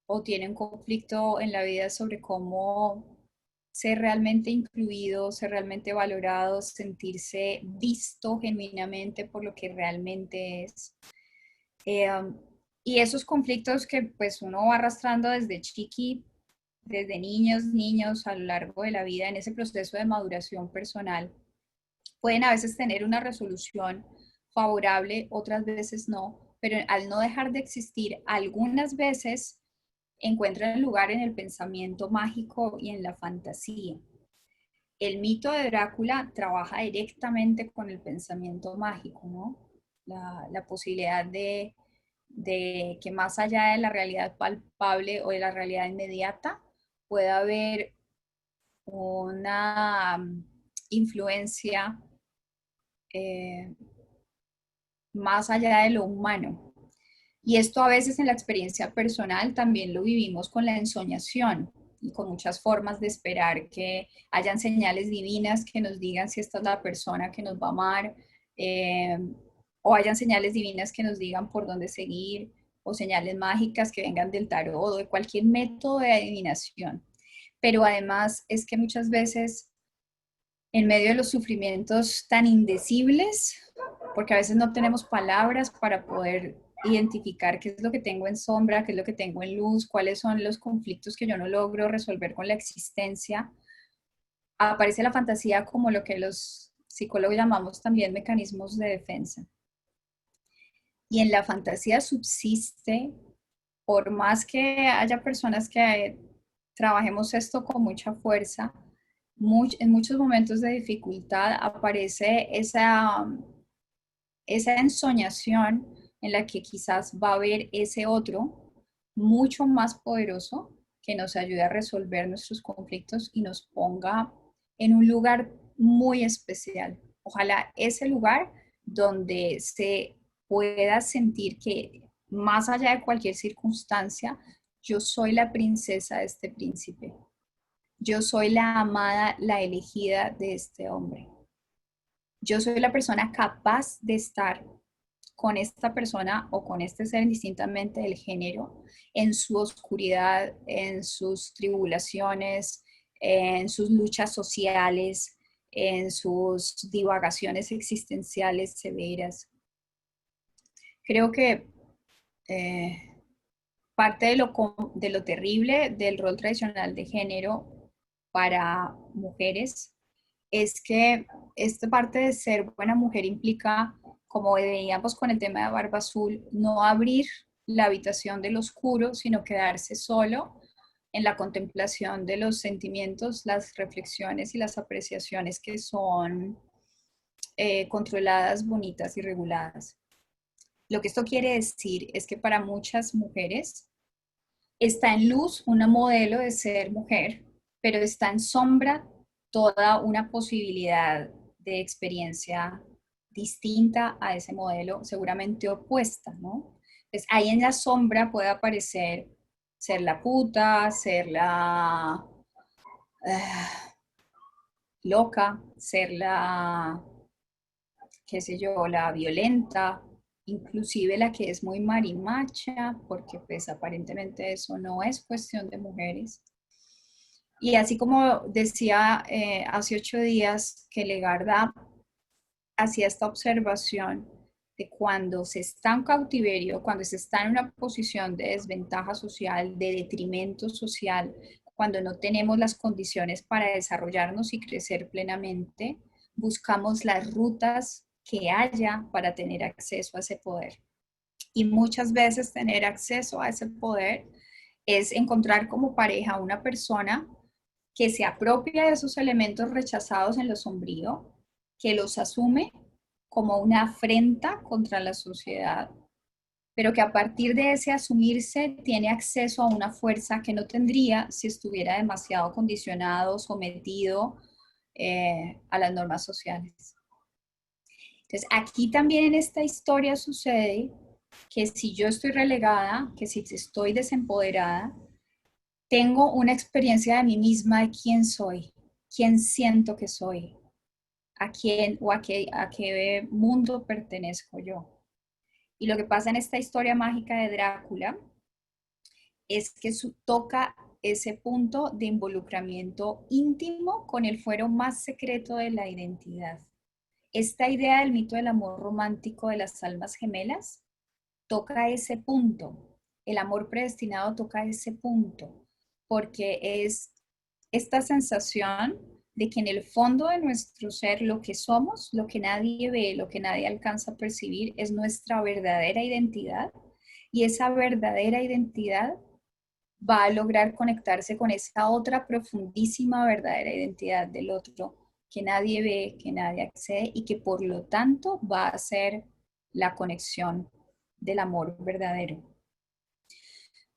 o tienen conflicto en la vida sobre cómo ser realmente incluido, ser realmente valorado, sentirse visto genuinamente por lo que realmente es. Y esos conflictos que pues uno va arrastrando desde chiqui, desde niños a lo largo de la vida, en ese proceso de maduración personal, pueden a veces tener una resolución favorable, otras veces no, pero al no dejar de existir, algunas veces encuentran lugar en el pensamiento mágico y en la fantasía. El mito de Drácula trabaja directamente con el pensamiento mágico, ¿no? La posibilidad de que más allá de la realidad palpable o de la realidad inmediata, pueda haber una influencia más allá de lo humano. Y esto a veces en la experiencia personal también lo vivimos con la ensoñación y con muchas formas de esperar que hayan señales divinas que nos digan si esta es la persona que nos va a amar, o hayan señales divinas que nos digan por dónde seguir, o señales mágicas que vengan del tarot o de cualquier método de adivinación. Pero además es que muchas veces en medio de los sufrimientos tan indecibles, porque a veces no tenemos palabras para poder identificar qué es lo que tengo en sombra, qué es lo que tengo en luz, cuáles son los conflictos que yo no logro resolver con la existencia, aparece la fantasía como lo que los psicólogos llamamos también mecanismos de defensa. Y en la fantasía subsiste, por más que haya personas que trabajemos esto con mucha fuerza, en muchos momentos de dificultad aparece esa ensoñación en la que quizás va a haber ese otro mucho más poderoso que nos ayude a resolver nuestros conflictos y nos ponga en un lugar muy especial. Ojalá ese lugar donde se pueda sentir que más allá de cualquier circunstancia, yo soy la princesa de este príncipe. Yo soy la amada, la elegida de este hombre. Yo soy la persona capaz de estar con esta persona o con este ser indistintamente del género, en su oscuridad, en sus tribulaciones, en sus luchas sociales, en sus divagaciones existenciales severas. Creo que parte de lo terrible del rol tradicional de género para mujeres es que esta parte de ser buena mujer implica, como veíamos con el tema de Barba Azul, no abrir la habitación del oscuro, sino quedarse solo en la contemplación de los sentimientos, las reflexiones y las apreciaciones que son controladas, bonitas y reguladas. Lo que esto quiere decir es que para muchas mujeres está en luz una modelo de ser mujer, pero está en sombra toda una posibilidad de experiencia distinta a ese modelo, seguramente opuesta, ¿no? Entonces, ahí en la sombra puede aparecer ser la puta, ser la loca, ser la, qué sé yo, la violenta, inclusive la que es muy marimacha, porque pues aparentemente eso no es cuestión de mujeres. Y así como decía hace 8 días que Legarda hacía esta observación de cuando se está en cautiverio, cuando se está en una posición de desventaja social, de detrimento social, cuando no tenemos las condiciones para desarrollarnos y crecer plenamente, buscamos las rutas que haya para tener acceso a ese poder. Y muchas veces tener acceso a ese poder es encontrar como pareja una persona que se apropia de esos elementos rechazados en lo sombrío, que los asume como una afrenta contra la sociedad, pero que a partir de ese asumirse tiene acceso a una fuerza que no tendría si estuviera demasiado condicionado, sometido a las normas sociales. Entonces, aquí también en esta historia sucede que si yo estoy relegada, que si estoy desempoderada, tengo una experiencia de mí misma de quién soy, quién siento que soy, a quién o a qué mundo pertenezco yo. Y lo que pasa en esta historia mágica de Drácula es que toca ese punto de involucramiento íntimo con el fuero más secreto de la identidad. Esta idea del mito del amor romántico de las almas gemelas toca ese punto. El amor predestinado toca ese punto, porque es esta sensación de que en el fondo de nuestro ser lo que somos, lo que nadie ve, lo que nadie alcanza a percibir, es nuestra verdadera identidad. Y esa verdadera identidad va a lograr conectarse con esa otra profundísima verdadera identidad del otro que nadie ve, que nadie accede y que por lo tanto va a ser la conexión del amor verdadero.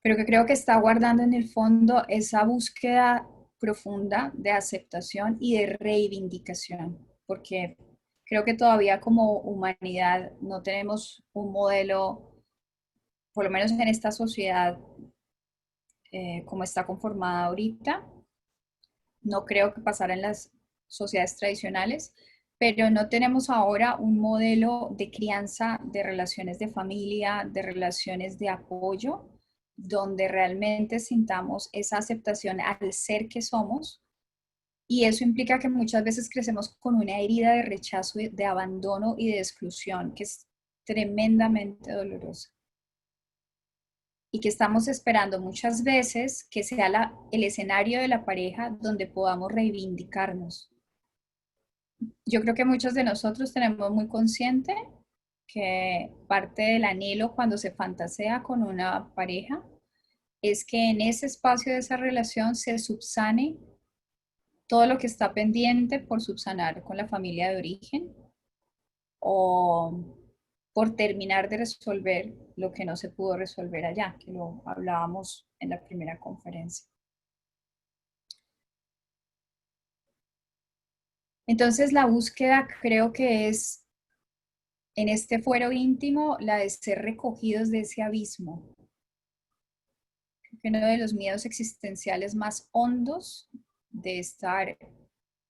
Pero que creo que está guardando en el fondo esa búsqueda profunda de aceptación y de reivindicación, porque creo que todavía como humanidad no tenemos un modelo, por lo menos en esta sociedad como está conformada ahorita. No creo que pasara en las sociedades tradicionales, pero no tenemos ahora un modelo de crianza, de relaciones de familia, de relaciones de apoyo, donde realmente sintamos esa aceptación al ser que somos. Y eso implica que muchas veces crecemos con una herida de rechazo, de abandono y de exclusión, que es tremendamente dolorosa. Y que estamos esperando muchas veces que sea el escenario de la pareja donde podamos reivindicarnos. Yo creo que muchos de nosotros tenemos muy consciente que parte del anhelo cuando se fantasea con una pareja es que en ese espacio de esa relación se subsane todo lo que está pendiente por subsanar con la familia de origen o por terminar de resolver lo que no se pudo resolver allá, que lo hablábamos en la primera conferencia. Entonces la búsqueda creo que es en este fuero íntimo la de ser recogidos de ese abismo. Creo que uno de los miedos existenciales más hondos de estar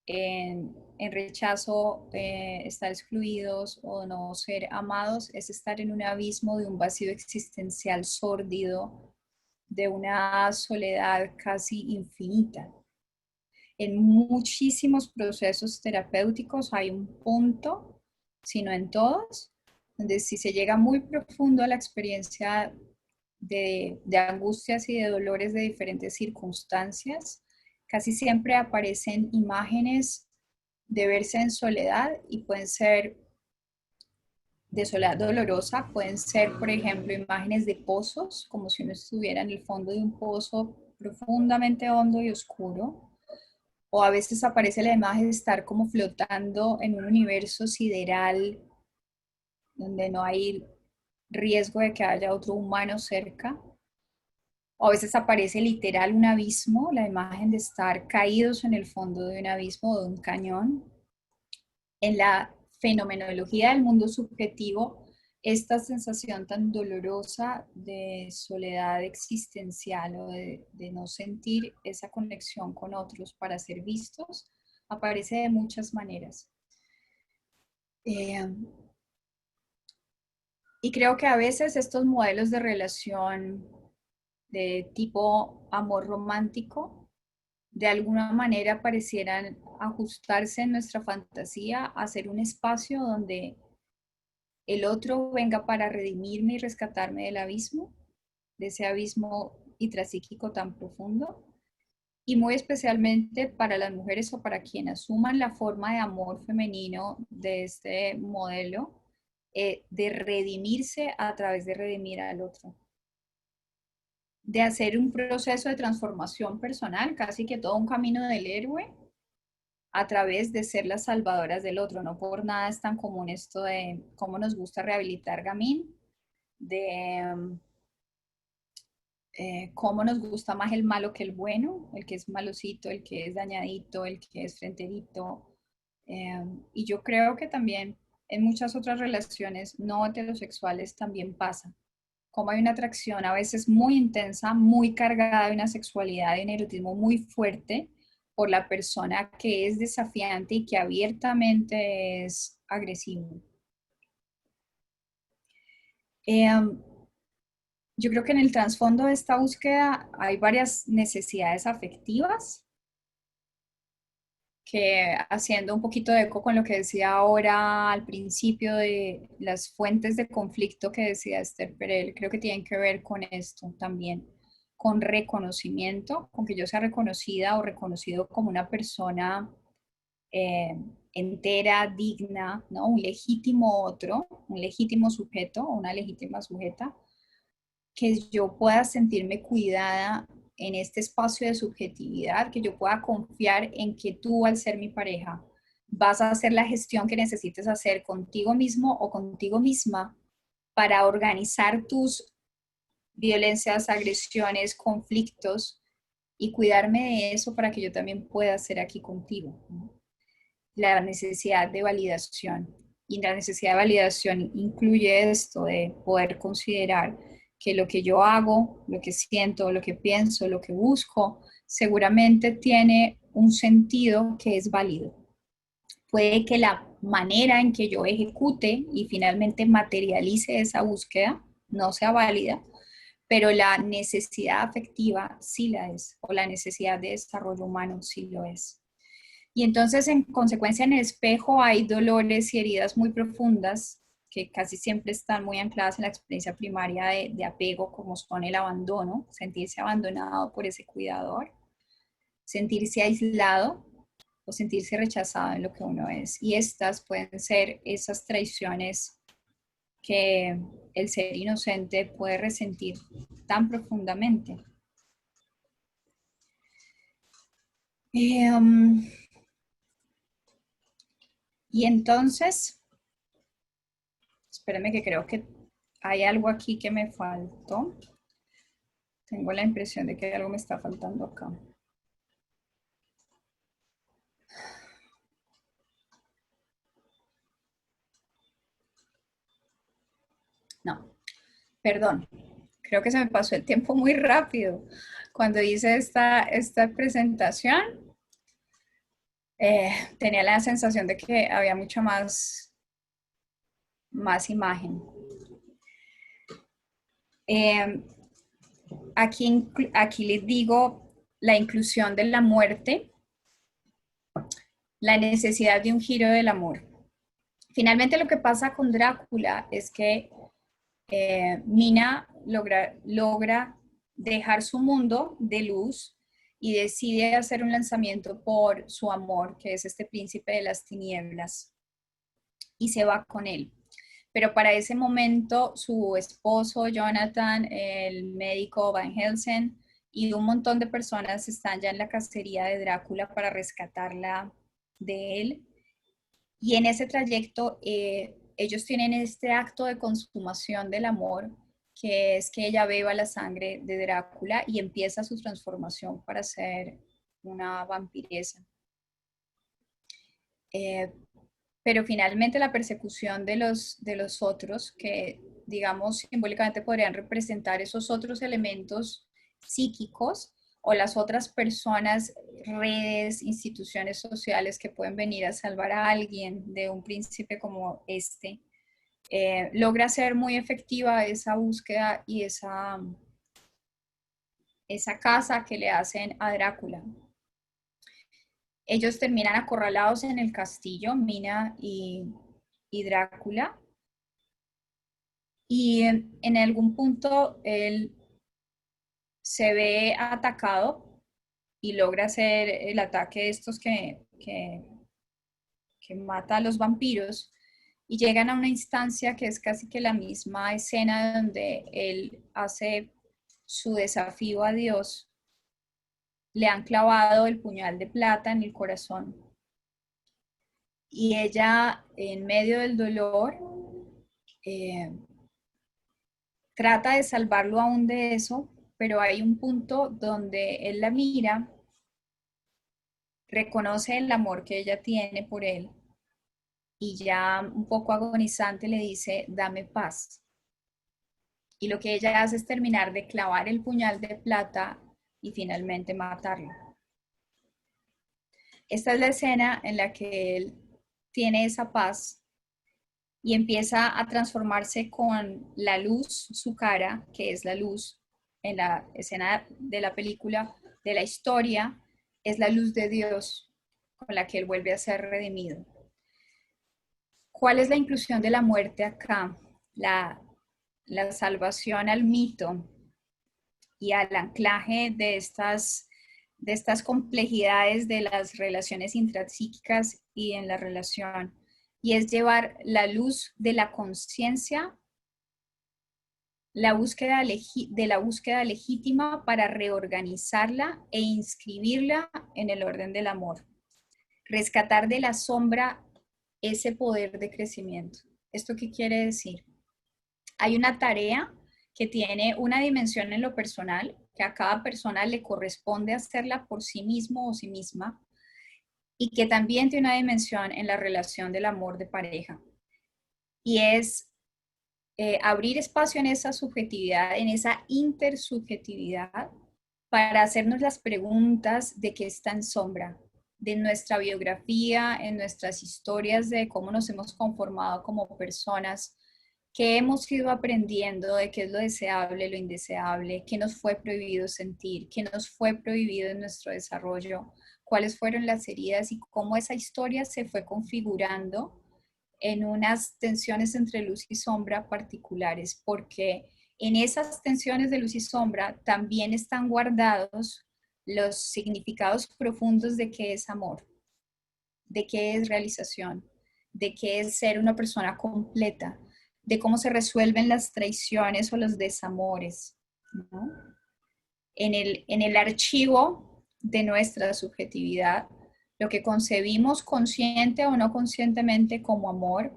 en rechazo, estar excluidos o no ser amados, es estar en un abismo de un vacío existencial sórdido, de una soledad casi infinita. En muchísimos procesos terapéuticos hay un punto, si no en todos, donde si se llega muy profundo a la experiencia de angustias y de dolores de diferentes circunstancias, casi siempre aparecen imágenes de verse en soledad y pueden ser de soledad dolorosa, pueden ser, por ejemplo, imágenes de pozos, como si uno estuviera en el fondo de un pozo profundamente hondo y oscuro, o a veces aparece la imagen de estar como flotando en un universo sideral donde no hay riesgo de que haya otro humano cerca. O a veces aparece literal un abismo, la imagen de estar caídos en el fondo de un abismo o de un cañón. En la fenomenología del mundo subjetivo, esta sensación tan dolorosa de soledad existencial o de no sentir esa conexión con otros para ser vistos, aparece de muchas maneras. Y creo que a veces estos modelos de relación de tipo amor romántico, de alguna manera parecieran ajustarse en nuestra fantasía a ser un espacio donde el otro venga para redimirme y rescatarme del abismo, de ese abismo intrapsíquico tan profundo, y muy especialmente para las mujeres o para quienes asuman la forma de amor femenino de este modelo, de redimirse a través de redimir al otro, de hacer un proceso de transformación personal, casi que todo un camino del héroe, a través de ser las salvadoras del otro. No por nada es tan común esto de cómo nos gusta rehabilitar gamín, de cómo nos gusta más el malo que el bueno, el que es malocito, el que es dañadito, el que es frenterito. Y yo creo que también en muchas otras relaciones no heterosexuales también pasa. Como hay una atracción a veces muy intensa, muy cargada de una sexualidad y un erotismo muy fuerte por la persona que es desafiante y que abiertamente es agresivo. Yo creo que en el trasfondo de esta búsqueda hay varias necesidades afectivas que, haciendo un poquito de eco con lo que decía ahora al principio de las fuentes de conflicto que decía Esther Perel, creo que tienen que ver con esto también, con reconocimiento, con que yo sea reconocida o reconocido como una persona entera, digna, ¿no? Un legítimo otro, un legítimo sujeto o una legítima sujeta, que yo pueda sentirme cuidada en este espacio de subjetividad, que yo pueda confiar en que tú, al ser mi pareja, vas a hacer la gestión que necesites hacer contigo mismo o contigo misma para organizar tus violencias, agresiones, conflictos y cuidarme de eso para que yo también pueda ser aquí contigo, ¿no? La necesidad de validación. Y la necesidad de validación incluye esto de poder considerar que lo que yo hago, lo que siento, lo que pienso, lo que busco, seguramente tiene un sentido que es válido. Puede que la manera en que yo ejecute y finalmente materialice esa búsqueda no sea válida, pero la necesidad afectiva sí la es, o la necesidad de desarrollo humano sí lo es. Y entonces, en consecuencia, en el espejo hay dolores y heridas muy profundas que casi siempre están muy ancladas en la experiencia primaria de apego, como son el abandono, sentirse abandonado por ese cuidador, sentirse aislado o sentirse rechazado en lo que uno es. Y estas pueden ser esas traiciones que el ser inocente puede resentir tan profundamente. Y entonces, espérame que creo que hay algo aquí que me faltó. Tengo la impresión de que algo me está faltando acá. No, perdón. Creo que se me pasó el tiempo muy rápido. Cuando hice esta presentación, tenía la sensación de que había mucho más imagen. Aquí les digo la inclusión de la muerte la necesidad de un giro del amor. Finalmente lo que pasa con Drácula es que Mina logra dejar su mundo de luz y decide hacer un lanzamiento por su amor, que es este príncipe de las tinieblas, y se va con él. Pero para ese momento su esposo Jonathan, el médico Van Helsing y un montón de personas están ya en la cacería de Drácula para rescatarla de él. Y en ese trayecto ellos tienen este acto de consumación del amor, que es que ella beba la sangre de Drácula y empieza su transformación para ser una vampiresa. Pero finalmente la persecución de los otros, que digamos simbólicamente podrían representar esos otros elementos psíquicos o las otras personas, redes, instituciones sociales que pueden venir a salvar a alguien de un príncipe como este, logra ser muy efectiva esa búsqueda y esa caza que le hacen a Drácula. Ellos terminan acorralados en el castillo, Mina y Drácula. Y en algún punto él se ve atacado y logra hacer el ataque de estos que mata a los vampiros. Y llegan a una instancia que es casi que la misma escena donde él hace su desafío a Dios. Le han clavado el puñal de plata en el corazón. Y ella, en medio del dolor, trata de salvarlo aún de eso, pero hay un punto donde él la mira, reconoce el amor que ella tiene por él y ya un poco agonizante le dice, dame paz. Y lo que ella hace es terminar de clavar el puñal de plata y finalmente matarlo. Esta es la escena en la que él tiene esa paz y empieza a transformarse con la luz, su cara, que es la luz en la escena de la película, de la historia, es la luz de Dios con la que él vuelve a ser redimido. ¿Cuál es la inclusión de la muerte acá? La salvación al mito y al anclaje de estas complejidades de las relaciones intrapsíquicas y en la relación. Y es llevar la luz de la conciencia, la búsqueda de la búsqueda legítima para reorganizarla e inscribirla en el orden del amor. Rescatar de la sombra ese poder de crecimiento. ¿Esto qué quiere decir? Hay una tarea que tiene una dimensión en lo personal, que a cada persona le corresponde hacerla por sí mismo o sí misma, y que también tiene una dimensión en la relación del amor de pareja. Y es abrir espacio en esa subjetividad, en esa intersubjetividad, para hacernos las preguntas de qué está en sombra, de nuestra biografía, en nuestras historias de cómo nos hemos conformado como personas, qué hemos ido aprendiendo de qué es lo deseable, lo indeseable, qué nos fue prohibido sentir, qué nos fue prohibido en nuestro desarrollo, cuáles fueron las heridas y cómo esa historia se fue configurando en unas tensiones entre luz y sombra particulares, porque en esas tensiones de luz y sombra también están guardados los significados profundos de qué es amor, de qué es realización, de qué es ser una persona completa, de cómo se resuelven las traiciones o los desamores, ¿no? En el archivo de nuestra subjetividad, lo que concebimos consciente o no conscientemente como amor,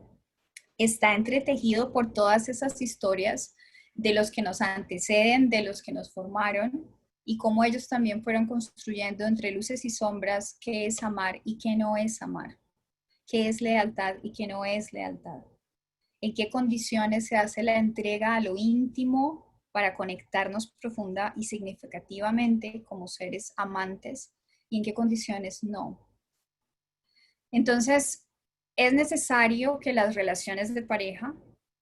está entretejido por todas esas historias de los que nos anteceden, de los que nos formaron, y cómo ellos también fueron construyendo entre luces y sombras qué es amar y qué no es amar, qué es lealtad y qué no es lealtad, en qué condiciones se hace la entrega a lo íntimo para conectarnos profunda y significativamente como seres amantes y en qué condiciones no. Entonces, es necesario que las relaciones de pareja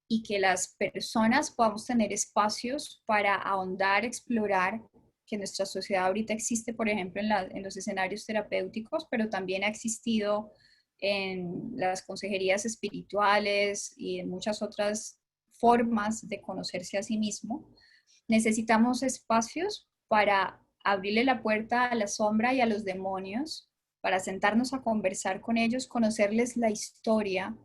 y que las personas podamos tener espacios para ahondar, explorar que en nuestra sociedad ahorita existe, por ejemplo, en los escenarios terapéuticos, pero también ha existido en las consejerías espirituales y en muchas otras formas de conocerse a sí mismo. Necesitamos espacios para abrirle la puerta a la sombra y a los demonios, para sentarnos a conversar con ellos, conocerles la historia,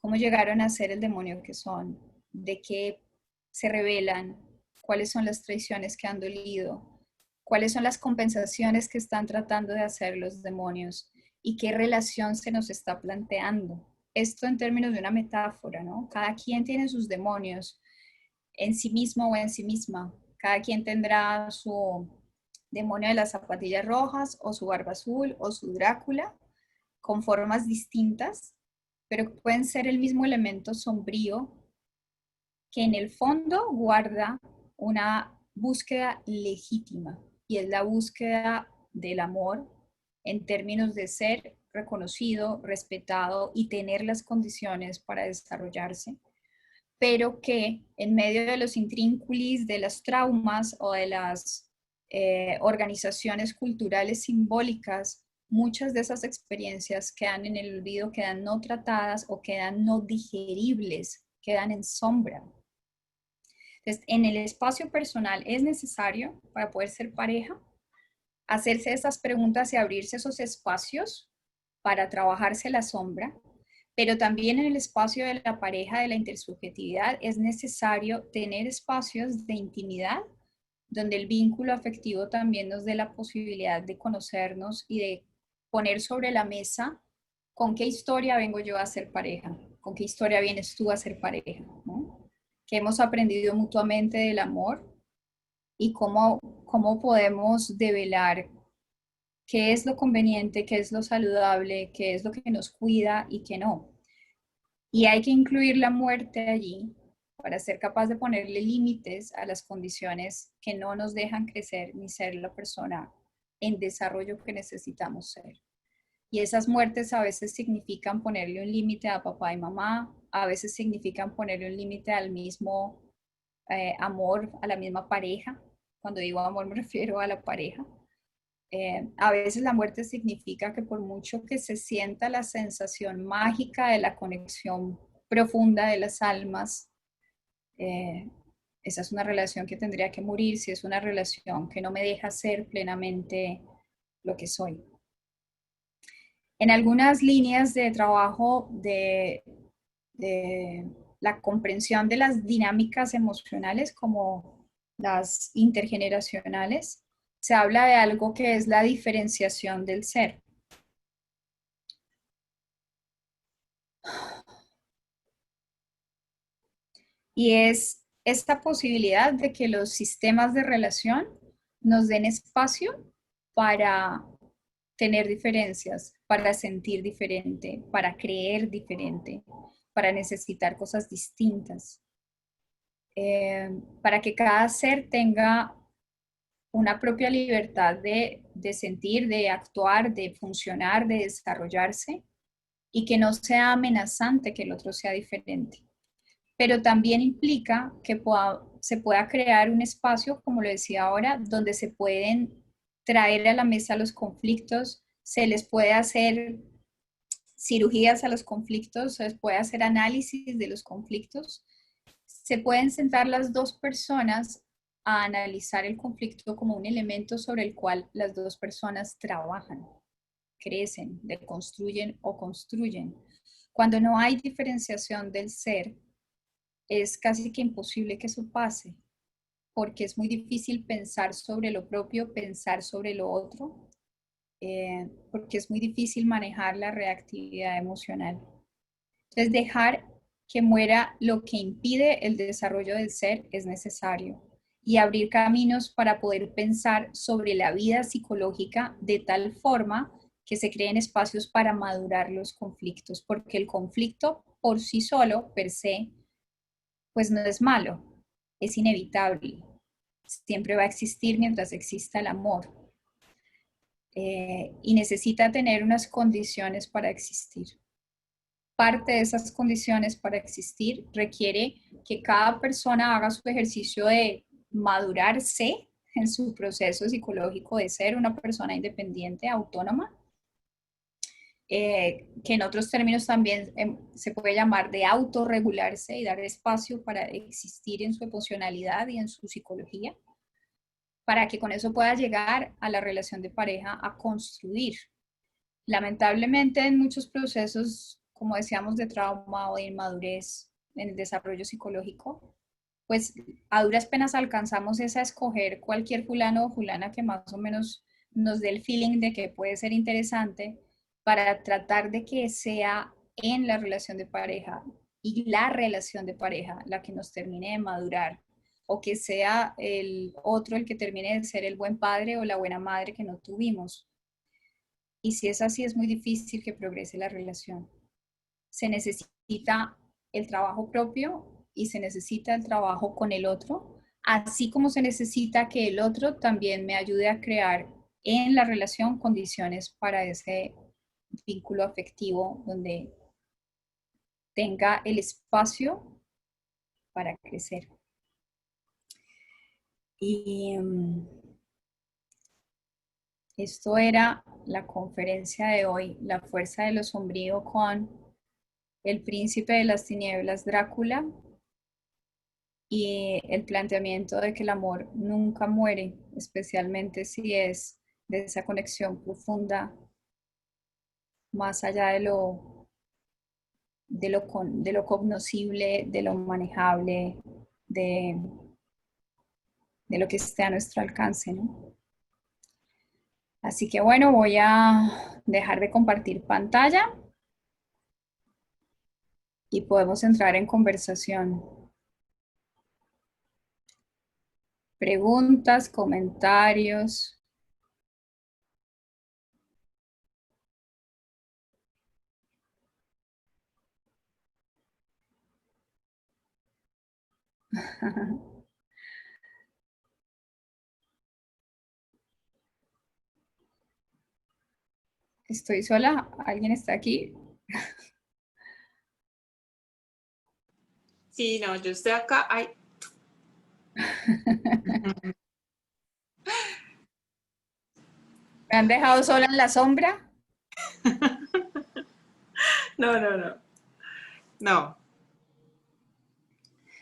cómo llegaron a ser el demonio que son, de qué se revelan, cuáles son las traiciones que han dolido, cuáles son las compensaciones que están tratando de hacer los demonios y qué relación se nos está planteando. Esto en términos de una metáfora, ¿no? Cada quien tiene sus demonios en sí mismo o en sí misma. Cada quien tendrá su demonio de las zapatillas rojas o su barba azul o su Drácula con formas distintas, pero pueden ser el mismo elemento sombrío que en el fondo guarda una búsqueda legítima y es la búsqueda del amor en términos de ser reconocido, respetado y tener las condiciones para desarrollarse, pero que en medio de los intrínculis, de los traumas o de las organizaciones culturales simbólicas, muchas de esas experiencias quedan en el olvido, quedan no tratadas o quedan no digeribles, quedan en sombra. Entonces, en el espacio personal es necesario, para poder ser pareja, hacerse esas preguntas y abrirse esos espacios para trabajarse la sombra, pero también en el espacio de la pareja, de la intersubjetividad, es necesario tener espacios de intimidad donde el vínculo afectivo también nos dé la posibilidad de conocernos y de poner sobre la mesa con qué historia vengo yo a ser pareja, con qué historia vienes tú a ser pareja, ¿no? Que hemos aprendido mutuamente del amor y cómo podemos develar qué es lo conveniente, qué es lo saludable, qué es lo que nos cuida y qué no. Y hay que incluir la muerte allí para ser capaz de ponerle límites a las condiciones que no nos dejan crecer ni ser la persona en desarrollo que necesitamos ser. Y esas muertes a veces significan ponerle un límite a papá y mamá, a veces significan ponerle un límite al mismo amor, a la misma pareja. Cuando digo amor me refiero a la pareja. A veces la muerte significa que por mucho que se sienta la sensación mágica de la conexión profunda de las almas, esa es una relación que tendría que morir si es una relación que no me deja ser plenamente lo que soy. En algunas líneas de trabajo de la comprensión de las dinámicas emocionales, como las intergeneracionales, se habla de algo que es la diferenciación del ser. Y es esta posibilidad de que los sistemas de relación nos den espacio para tener diferencias, para sentir diferente, para creer diferente, para necesitar cosas distintas, para que cada ser tenga una propia libertad de sentir, de actuar, de funcionar, de desarrollarse y que no sea amenazante que el otro sea diferente. Pero también implica que se pueda crear un espacio, como lo decía ahora, donde se pueden traer a la mesa los conflictos, se les puede hacer cirugías a los conflictos, se les puede hacer análisis de los conflictos, se pueden sentar las dos personas a analizar el conflicto como un elemento sobre el cual las dos personas trabajan, crecen, deconstruyen o construyen. Cuando no hay diferenciación del ser, es casi que imposible que eso pase, porque es muy difícil pensar sobre lo propio, pensar sobre lo otro, porque es muy difícil manejar la reactividad emocional. Entonces, dejar que muera lo que impide el desarrollo del ser es necesario y abrir caminos para poder pensar sobre la vida psicológica de tal forma que se creen espacios para madurar los conflictos, porque el conflicto por sí solo, per se, pues no es malo, es inevitable. Siempre va a existir mientras exista el amor. Y necesita tener unas condiciones para existir. Parte de esas condiciones para existir requiere que cada persona haga su ejercicio de madurarse en su proceso psicológico de ser una persona independiente, autónoma, que en otros términos también se puede llamar de autorregularse y dar espacio para existir en su emocionalidad y en su psicología, para que con eso pueda llegar a la relación de pareja a construir. Lamentablemente en muchos procesos, como decíamos, de trauma o de inmadurez en el desarrollo psicológico, pues a duras penas alcanzamos esa escoger cualquier fulano o fulana que más o menos nos dé el feeling de que puede ser interesante para tratar de que sea en la relación de pareja y la relación de pareja la que nos termine de madurar, o que sea el otro el que termine de ser el buen padre o la buena madre que no tuvimos. Y si es así, es muy difícil que progrese la relación. Se necesita el trabajo propio y se necesita el trabajo con el otro, así como se necesita que el otro también me ayude a crear en la relación condiciones para ese vínculo afectivo donde tenga el espacio para crecer. Y esto era la conferencia de hoy, la fuerza de lo sombrío con el príncipe de las tinieblas, Drácula, y el planteamiento de que el amor nunca muere, especialmente si es de esa conexión profunda, más allá de lo cognoscible, de lo manejable, de lo que esté a nuestro alcance, ¿no? Así que bueno, voy a dejar de compartir pantalla y podemos entrar en conversación. Preguntas, comentarios. ¿Estoy sola? ¿Alguien está aquí? Sí, no, yo estoy acá. Ay. ¿Me han dejado sola en la sombra? No, no, no. No.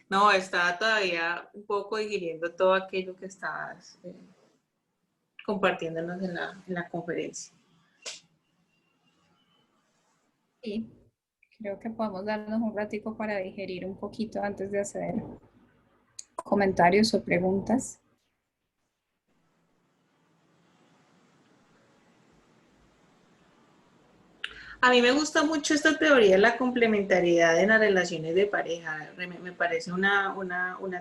No, estaba todavía un poco digiriendo todo aquello que estabas compartiéndonos en la conferencia. Sí, creo que podemos darnos un ratico para digerir un poquito antes de hacer comentarios o preguntas. A mí me gusta mucho esta teoría de la complementariedad en las relaciones de pareja. Me parece una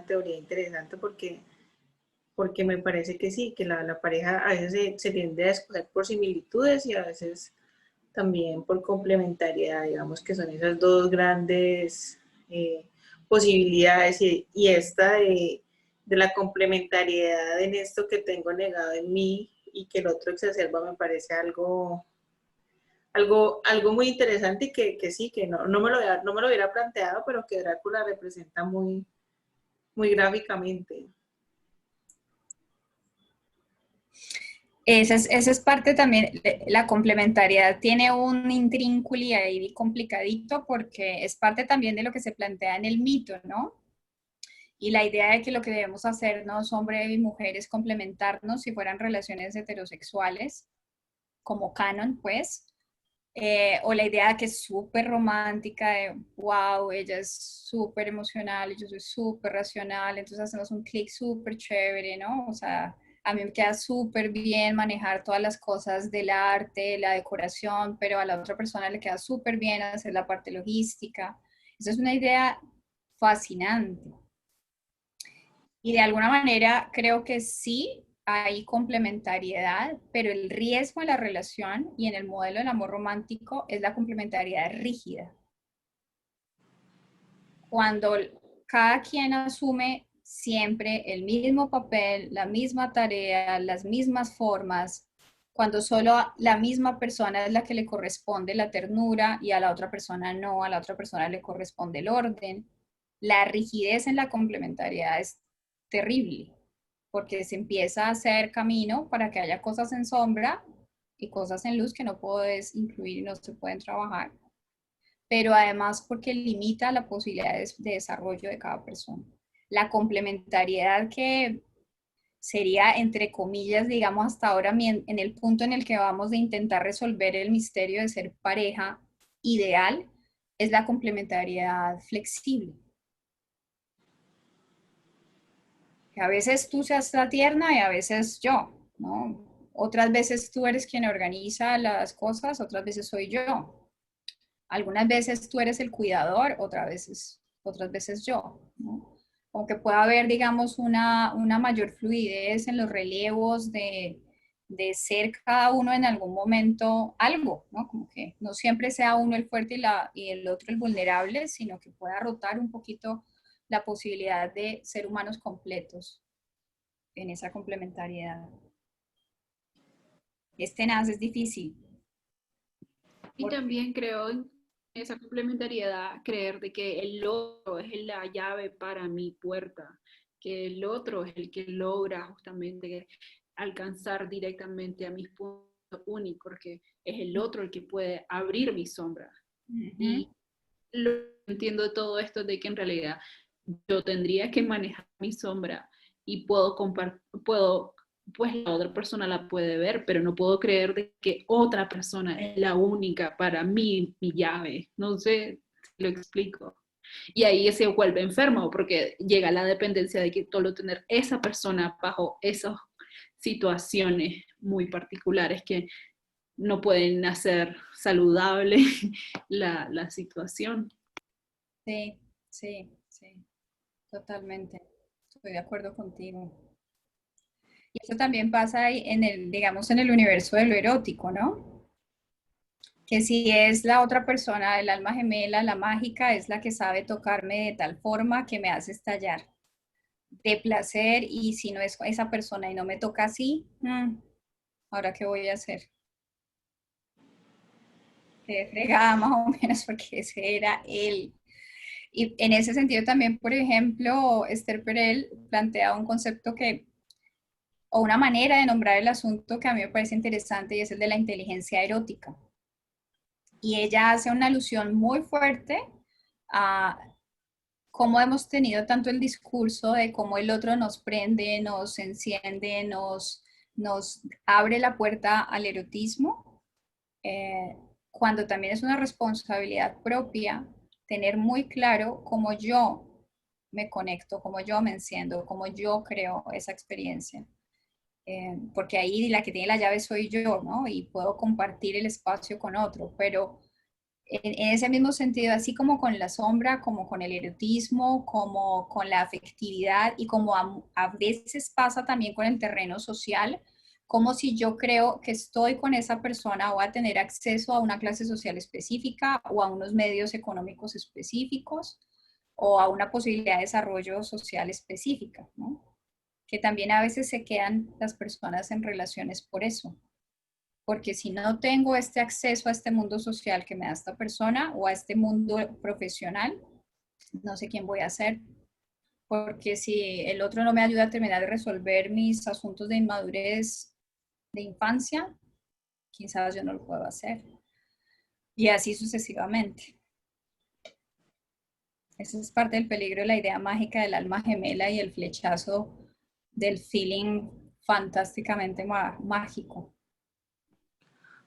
teoría interesante porque me parece que sí, que la pareja a veces se tiende a escoger por similitudes y a veces también por complementariedad, digamos que son esas dos grandes posibilidades y esta de la complementariedad en esto que tengo negado en mí y que el otro exacerba me parece algo muy interesante y que sí, que no me lo hubiera planteado, pero que Drácula representa muy, muy gráficamente. Esa es parte también, la complementariedad tiene un intrínculo ahí complicadito porque es parte también de lo que se plantea en el mito, ¿no? Y la idea de que lo que debemos hacernos, hombre y mujer, es complementarnos si fueran relaciones heterosexuales, como canon, pues. O la idea de que es súper romántica, de wow, ella es súper emocional y yo soy súper racional, entonces hacemos un clic súper chévere, ¿no? O sea, a mí me queda súper bien manejar todas las cosas del arte, la decoración, pero a la otra persona le queda súper bien hacer la parte logística. Esa es una idea fascinante. Y de alguna manera creo que sí hay complementariedad, pero el riesgo en la relación y en el modelo del amor romántico es la complementariedad rígida. Cuando cada quien asume siempre el mismo papel, la misma tarea, las mismas formas, cuando solo la misma persona es la que le corresponde la ternura y a la otra persona no, a la otra persona le corresponde el orden, la rigidez en la complementariedad es terrible, porque se empieza a hacer camino para que haya cosas en sombra y cosas en luz que no puedes incluir y no se pueden trabajar, pero además porque limita la posibilidad de desarrollo de cada persona. La complementariedad que sería, entre comillas, digamos hasta ahora, en el punto en el que vamos de intentar resolver el misterio de ser pareja ideal, es la complementariedad flexible. Que a veces tú seas la tierna y a veces yo, ¿no? Otras veces tú eres quien organiza las cosas, otras veces soy yo. Algunas veces tú eres el cuidador, otras veces yo, ¿no? Como que pueda haber, digamos, una mayor fluidez en los relevos de ser cada uno en algún momento algo, ¿no? Como que no siempre sea uno el fuerte y el otro el vulnerable, sino que pueda rotar un poquito la posibilidad de ser humanos completos en esa complementariedad. Es tenaz, es difícil. Y también creo en esa complementariedad, creer de que el otro es la llave para mi puerta, que el otro es el que logra justamente alcanzar directamente a mis puntos únicos, porque es el otro el que puede abrir mi sombra. Y lo entiendo de todo esto de que en realidad yo tendría que manejar mi sombra y pues la otra persona la puede ver, pero no puedo creer de que otra persona es la única para mí, mi llave. No sé si lo explico. Y ahí se vuelve enfermo porque llega la dependencia de que solo tener esa persona bajo esas situaciones muy particulares que no pueden hacer saludable la situación. Sí, sí, sí, totalmente. Estoy de acuerdo contigo. Y eso también pasa ahí en el, digamos, en el universo de lo erótico, ¿no? Que si es la otra persona, el alma gemela, la mágica, es la que sabe tocarme de tal forma que me hace estallar de placer, y si no es esa persona y no me toca así, ¿ahora qué voy a hacer? Qué fregada más o menos, porque ese era él. Y en ese sentido también, por ejemplo, Esther Perel plantea un concepto o una manera de nombrar el asunto que a mí me parece interesante, y es el de la inteligencia erótica. Y ella hace una alusión muy fuerte a cómo hemos tenido tanto el discurso de cómo el otro nos prende, nos enciende, nos abre la puerta al erotismo, cuando también es una responsabilidad propia tener muy claro cómo yo me conecto, cómo yo me enciendo, cómo yo creo esa experiencia. Porque ahí la que tiene la llave soy yo, ¿no? Y puedo compartir el espacio con otro, pero en ese mismo sentido, así como con la sombra, como con el erotismo, como con la afectividad, y como a veces pasa también con el terreno social, como si yo creo que estoy con esa persona, voy a tener acceso a una clase social específica o a unos medios económicos específicos o a una posibilidad de desarrollo social específica, ¿no? Que también a veces se quedan las personas en relaciones por eso. Porque si no tengo este acceso a este mundo social que me da esta persona o a este mundo profesional, no sé quién voy a ser. Porque si el otro no me ayuda a terminar de resolver mis asuntos de inmadurez de infancia, quizás yo no lo puedo hacer. Y así sucesivamente. Ese es parte del peligro de la idea mágica del alma gemela y el flechazo del feeling fantásticamente mágico.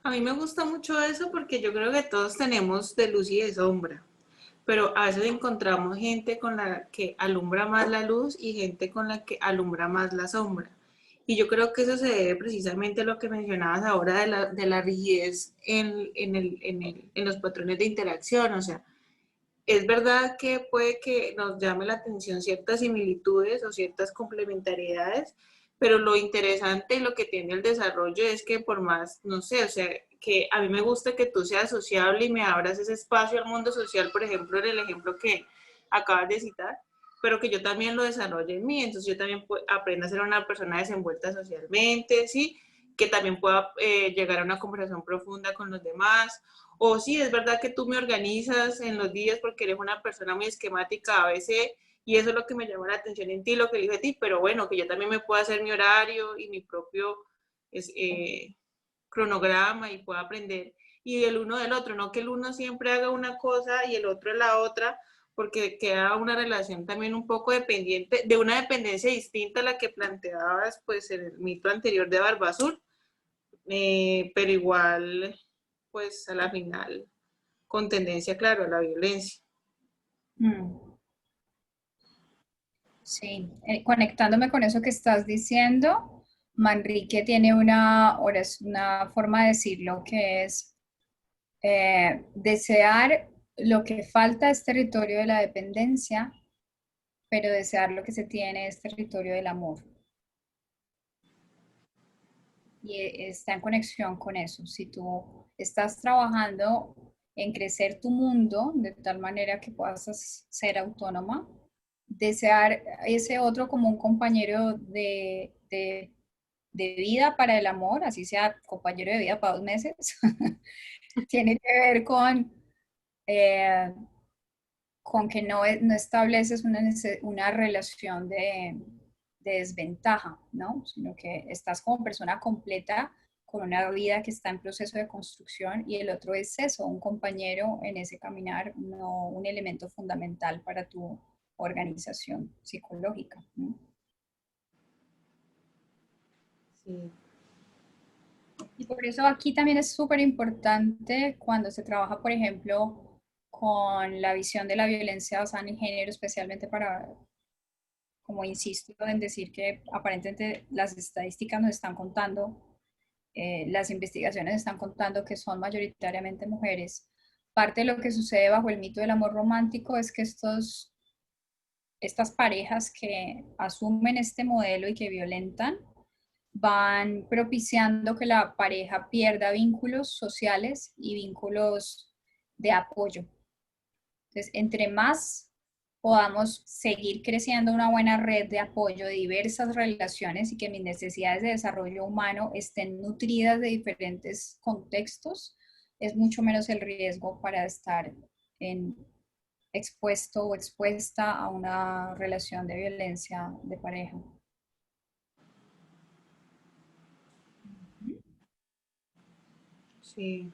A mí me gusta mucho eso porque yo creo que todos tenemos de luz y de sombra, pero a veces encontramos gente con la que alumbra más la luz y gente con la que alumbra más la sombra. Y yo creo que eso se debe precisamente a lo que mencionabas ahora de la rigidez en los patrones de interacción. O sea, es verdad que puede que nos llame la atención ciertas similitudes o ciertas complementariedades, pero lo interesante y lo que tiene el desarrollo es que por más, no sé, o sea, que a mí me gusta que tú seas sociable y me abras ese espacio al mundo social, por ejemplo, en el ejemplo que acabas de citar, pero que yo también lo desarrolle en mí, entonces yo también aprenda a ser una persona desenvuelta socialmente, ¿sí? Que también pueda llegar a una conversación profunda con los demás, o sí, es verdad que tú me organizas en los días porque eres una persona muy esquemática a veces Y eso es lo que me llama la atención en ti, lo que le dije a ti, pero bueno, que yo también me puedo hacer mi horario y mi propio cronograma y puedo aprender. Y el uno del otro, no que el uno siempre haga una cosa y el otro la otra, porque queda una relación también un poco dependiente, de una dependencia distinta a la que planteabas pues en el mito anterior de Barba Azul, pero igual pues a la final con tendencia, claro, a la violencia. Sí, conectándome con eso que estás diciendo, Manrique tiene una forma de decirlo que es desear lo que falta es territorio de la dependencia, pero desear lo que se tiene es territorio del amor. Y está en conexión con eso. Si tú estás trabajando en crecer tu mundo de tal manera que puedas ser autónoma, desear ese otro como un compañero de vida para el amor, así sea compañero de vida para 2 meses, tiene que ver con que no estableces una relación de desventaja, ¿no? Sino que estás como persona completa con una vida que está en proceso de construcción y el otro es eso, un compañero en ese caminar, no un elemento fundamental para tu organización psicológica, ¿no? Sí. Y por eso aquí también es súper importante cuando se trabaja, por ejemplo, con la visión de la violencia basada en género, especialmente para, como insisto en decir que aparentemente las estadísticas nos están contando, las investigaciones están contando que son mayoritariamente mujeres. Parte de lo que sucede bajo el mito del amor romántico es que estas parejas que asumen este modelo y que violentan, van propiciando que la pareja pierda vínculos sociales y vínculos de apoyo. Entonces, entre más podamos seguir creciendo una buena red de apoyo de diversas relaciones y que mis necesidades de desarrollo humano estén nutridas de diferentes contextos, es mucho menos el riesgo para estar expuesto o expuesta a una relación de violencia de pareja. Sí.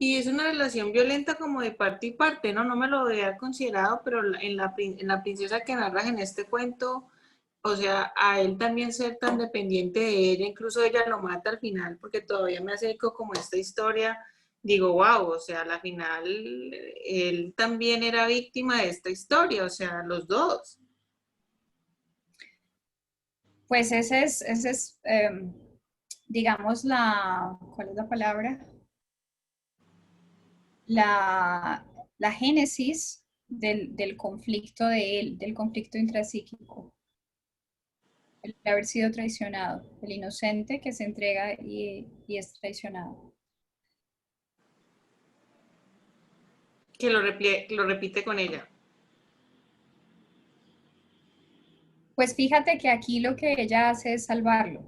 Y es una relación violenta como de parte y parte, ¿no? No me lo había considerado, pero en la princesa que narras en este cuento, o sea, a él también ser tan dependiente de ella, incluso ella lo mata al final, porque todavía me acerco como esta historia, digo, wow, o sea, al final él también era víctima de esta historia, o sea, los dos. Pues ese es digamos, ¿cuál es la palabra? La génesis del conflicto de él, del conflicto intrapsíquico, el haber sido traicionado, el inocente que se entrega y es traicionado. Que lo repite con ella. Pues fíjate que aquí lo que ella hace es salvarlo.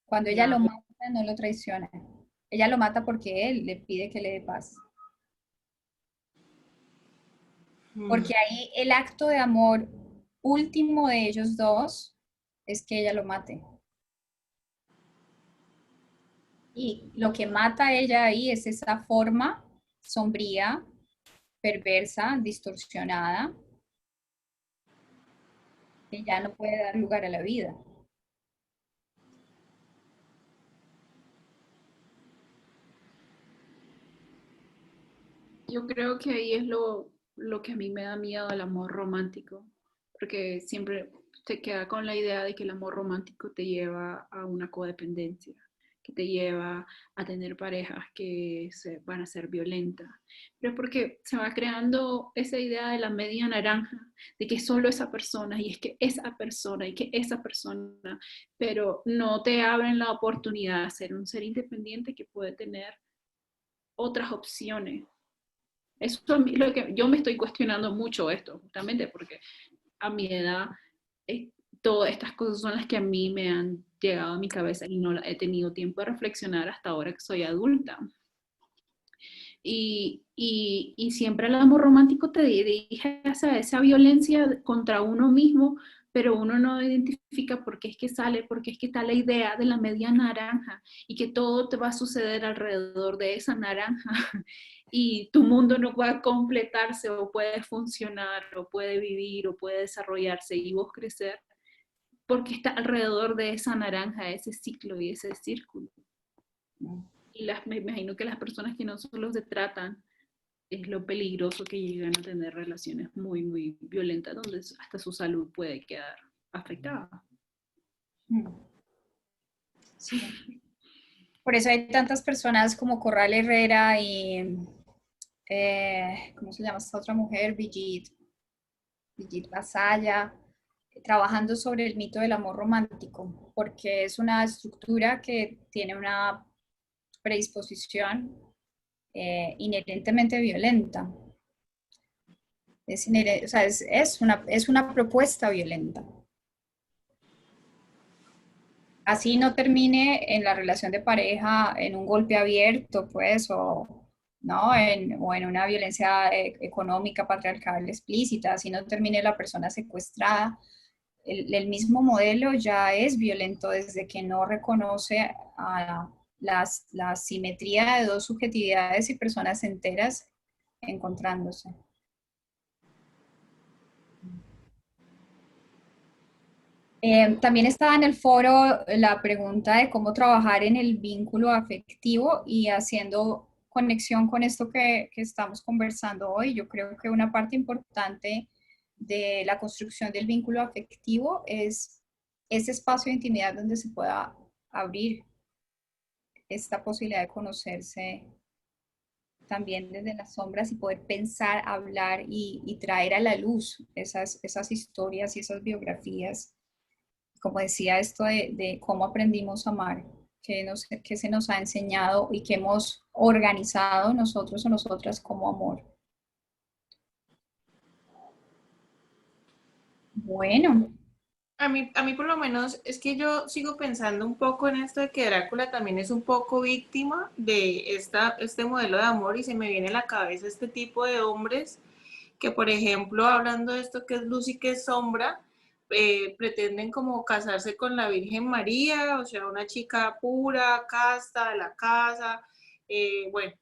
Cuando ella lo Ya. mata, no lo traiciona. Ella lo mata porque él le pide que le dé paz. Mm. Porque ahí el acto de amor último de ellos dos es que ella lo mate. Y lo que mata a ella ahí es esa forma sombría, perversa, distorsionada, que ya no puede dar lugar a la vida. Yo creo que ahí es lo que a mí me da miedo del amor romántico, porque siempre te queda con la idea de que el amor romántico te lleva a una codependencia, que te lleva a tener parejas que van a ser violentas. Pero es porque se va creando esa idea de la media naranja, de que solo esa persona, y es que esa persona, y que esa persona, pero no te abren la oportunidad de ser un ser independiente que puede tener otras opciones. Eso es lo que yo me estoy cuestionando mucho esto, justamente porque a mi edad todas estas cosas son las que a mí me han llegado a mi cabeza y no he tenido tiempo de reflexionar hasta ahora que soy adulta. y siempre el amor romántico te dirige hacia esa violencia contra uno mismo, pero uno no identifica por qué es que sale, porque es que está la idea de la media naranja y que todo te va a suceder alrededor de esa naranja y tu mundo no puede completarse o puede funcionar o puede vivir o puede desarrollarse y vos crecer porque está alrededor de esa naranja, ese ciclo y ese círculo. Y me imagino que las personas que no solo se tratan es lo peligroso que llegan a tener relaciones muy, muy violentas donde hasta su salud puede quedar afectada. Sí. Por eso hay tantas personas como Corral Herrera y, ¿cómo se llama esta otra mujer? Brigitte Basaya, trabajando sobre el mito del amor romántico, porque es una estructura que tiene una predisposición inherentemente violenta. O sea, es una propuesta violenta. Así no termine en la relación de pareja en un golpe abierto, pues, ¿no? O en una violencia económica, patriarcal explícita, así no termine la persona secuestrada. El mismo modelo ya es violento desde que no reconoce a la simetría de dos subjetividades y personas enteras encontrándose. También estaba en el foro la pregunta de cómo trabajar en el vínculo afectivo y haciendo conexión con esto que estamos conversando hoy. Yo creo que una parte importante de la construcción del vínculo afectivo es ese espacio de intimidad donde se pueda abrir esta posibilidad de conocerse también desde las sombras y poder pensar, hablar y traer a la luz esas historias y esas biografías. Como decía, esto de cómo aprendimos a amar, que se nos ha enseñado y que hemos organizado nosotros o nosotras como amor. Bueno. A mí por lo menos es que yo sigo pensando un poco en esto de que Drácula también es un poco víctima de este modelo de amor y se me viene a la cabeza este tipo de hombres que, por ejemplo, hablando de esto que es luz y que es sombra, pretenden como casarse con la Virgen María, o sea, una chica pura, casta, de la casa, bueno,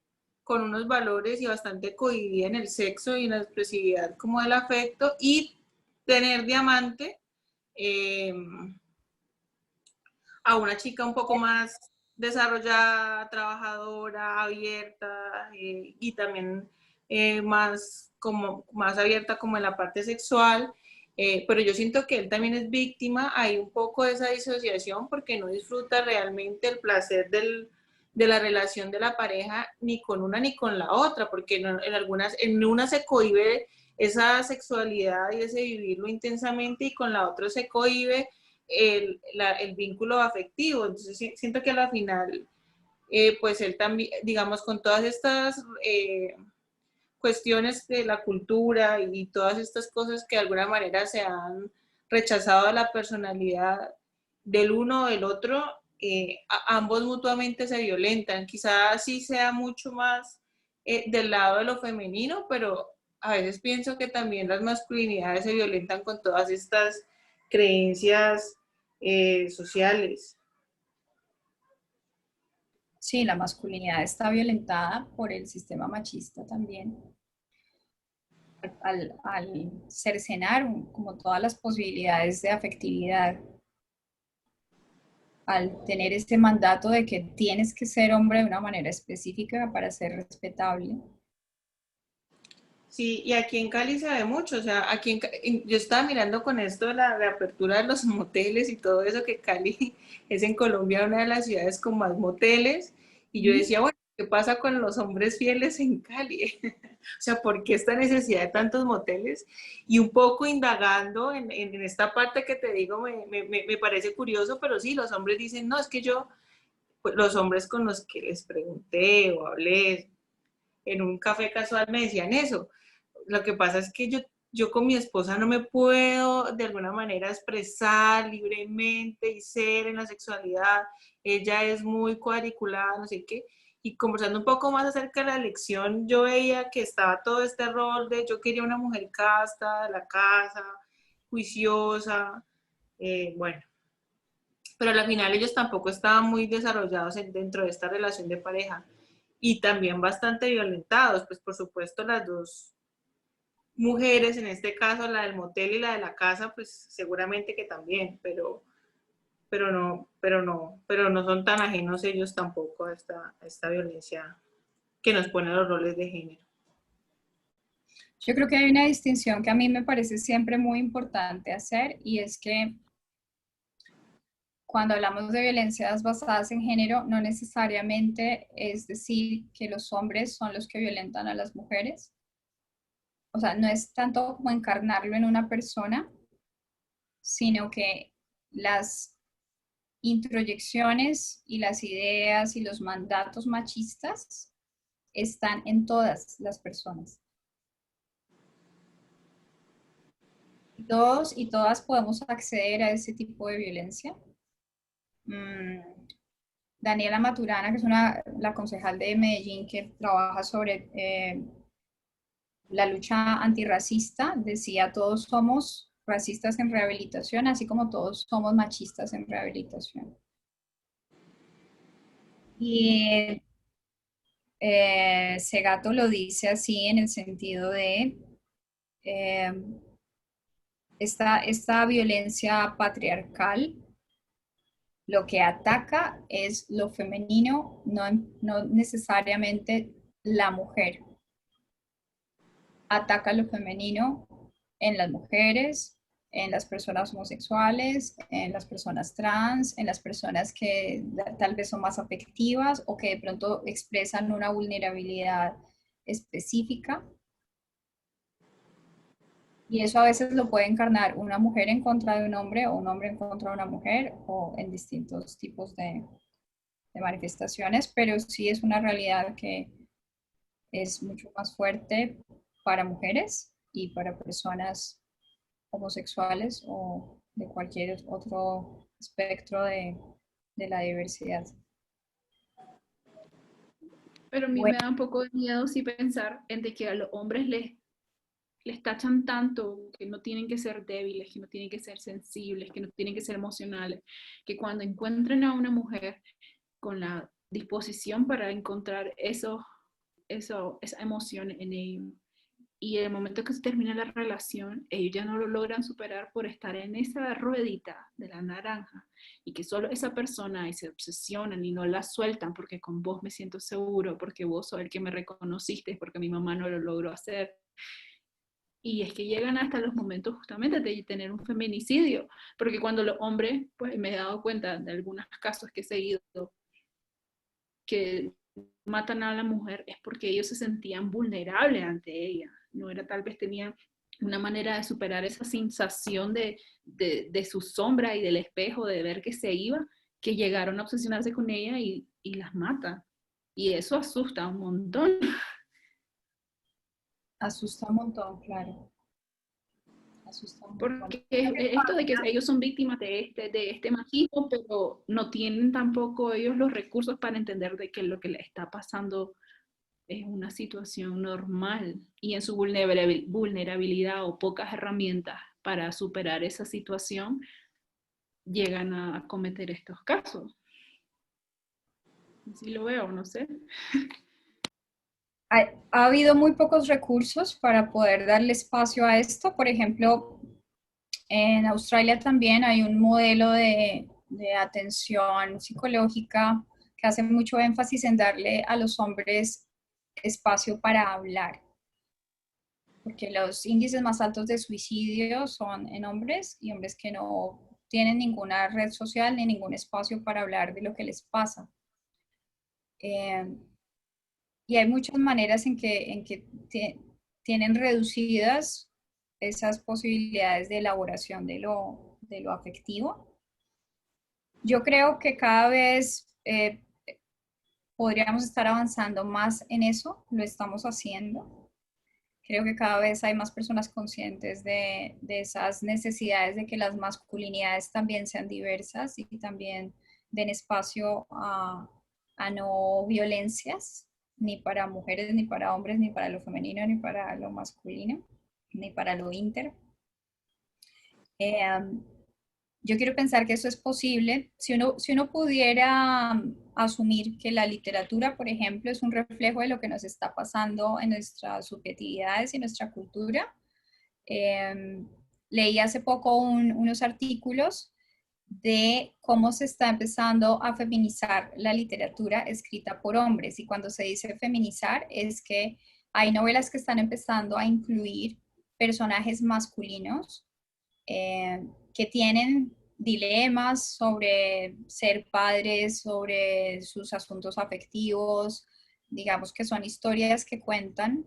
con unos valores y bastante cohibida en el sexo y en la expresividad como del afecto y tener diamante a una chica un poco más desarrollada, trabajadora, abierta y también más abierta como en la parte sexual, pero yo siento que él también es víctima, hay un poco de esa disociación porque no disfruta realmente el placer de la relación de la pareja ni con una ni con la otra, porque en una se cohíbe esa sexualidad y ese vivirlo intensamente y con la otra se cohíbe el vínculo afectivo. Entonces siento que a la final, pues él también, digamos, con todas estas cuestiones de la cultura y todas estas cosas que de alguna manera se han rechazado a la personalidad del uno o del otro, ambos mutuamente se violentan. Quizás sí sea mucho más del lado de lo femenino, pero a veces pienso que también las masculinidades se violentan con todas estas creencias sociales. Sí, la masculinidad está violentada por el sistema machista también. Al cercenar como todas las posibilidades de afectividad, al tener este mandato de que tienes que ser hombre de una manera específica para ser respetable. Sí, y aquí en Cali se ve mucho, o sea, yo estaba mirando con esto de la reapertura de los moteles y todo eso, que Cali es en Colombia una de las ciudades con más moteles, y yo decía, bueno, ¿qué pasa con los hombres fieles en Cali? O sea, ¿por qué esta necesidad de tantos moteles? Y un poco indagando en esta parte que te digo, me parece curioso, pero sí, los hombres dicen, no, es que pues, los hombres con los que les pregunté o hablé en un café casual me decían eso. Lo que pasa es que yo con mi esposa no me puedo de alguna manera expresar libremente y ser en la sexualidad. Ella es muy cuadriculada, no sé qué. y conversando un poco más acerca de la elección, yo veía que estaba todo este rol de yo quería una mujer casta, de la casa, juiciosa, bueno, pero al final ellos tampoco estaban muy desarrollados dentro de esta relación de pareja y también bastante violentados, pues por supuesto las dos mujeres, en este caso la del motel y la de la casa, pues seguramente que también, pero no son tan ajenos ellos tampoco a esta violencia que nos pone los roles de género. Yo creo que hay una distinción que a mí me parece siempre muy importante hacer, y es que cuando hablamos de violencias basadas en género, no necesariamente es decir que los hombres son los que violentan a las mujeres. O sea, no es tanto como encarnarlo en una persona, sino que las introyecciones y las ideas y los mandatos machistas están en todas las personas. Todos y todas podemos acceder a ese tipo de violencia. Daniela Maturana, que es la concejal de Medellín que trabaja sobre la lucha antirracista, decía: todos somos racistas en rehabilitación, así como todos somos machistas en rehabilitación. Y Segato lo dice así en el sentido de esta violencia patriarcal lo que ataca es lo femenino, no necesariamente la mujer. Ataca lo femenino en las mujeres, en las personas homosexuales, en las personas trans, en las personas que tal vez son más afectivas o que de pronto expresan una vulnerabilidad específica. Y eso a veces lo puede encarnar una mujer en contra de un hombre o un hombre en contra de una mujer o en distintos tipos de manifestaciones, pero sí es una realidad que es mucho más fuerte para mujeres y para personas homosexuales o de cualquier otro espectro de la diversidad. Pero a mí me da un poco de miedo sí pensar en de que a los hombres les tachan tanto que no tienen que ser débiles, que no tienen que ser sensibles, que no tienen que ser emocionales, que cuando encuentren a una mujer con la disposición para encontrar esa emoción en ellos, y en el momento que se termina la relación, ellos ya no lo logran superar por estar en esa ruedita de la naranja y que solo esa persona y se obsesionan y no la sueltan porque con vos me siento seguro, porque vos sos el que me reconociste, porque mi mamá no lo logró hacer. Y es que llegan hasta los momentos justamente de tener un feminicidio, porque cuando los hombres, pues me he dado cuenta de algunos casos que he seguido, que matan a la mujer es porque ellos se sentían vulnerables ante ella, no era tal vez tenían una manera de superar esa sensación de su sombra y del espejo, de ver que se iba, que llegaron a obsesionarse con ella y las matan. Y eso asusta un montón. Asusta un montón, claro. Asusta un montón. Porque esto de que ellos son víctimas de este machismo, pero no tienen tampoco ellos los recursos para entender de que lo que les está pasando es una situación normal y en su vulnerabilidad o pocas herramientas para superar esa situación, llegan a cometer estos casos. Así lo veo, no sé. Ha habido muy pocos recursos para poder darle espacio a esto. Por ejemplo, en Australia también hay un modelo de atención psicológica que hace mucho énfasis en darle a los hombres espacio para hablar, porque los índices más altos de suicidio son en hombres y hombres que no tienen ninguna red social ni ningún espacio para hablar de lo que les pasa. Y hay muchas maneras en que tienen reducidas esas posibilidades de elaboración de lo afectivo. Yo creo que cada vez podríamos estar avanzando más en eso, lo estamos haciendo. Creo que cada vez hay más personas conscientes de esas necesidades de que las masculinidades también sean diversas y también den espacio a a no violencias, ni para mujeres, ni para hombres, ni para lo femenino, ni para lo masculino, ni para lo inter. Yo quiero pensar que eso es posible. Si uno pudiera asumir que la literatura, por ejemplo, es un reflejo de lo que nos está pasando en nuestras subjetividades y nuestra cultura. Leí hace poco unos artículos de cómo se está empezando a feminizar la literatura escrita por hombres. Y cuando se dice feminizar es que hay novelas que están empezando a incluir personajes masculinos que tienen dilemas sobre ser padres, sobre sus asuntos afectivos, digamos que son historias que cuentan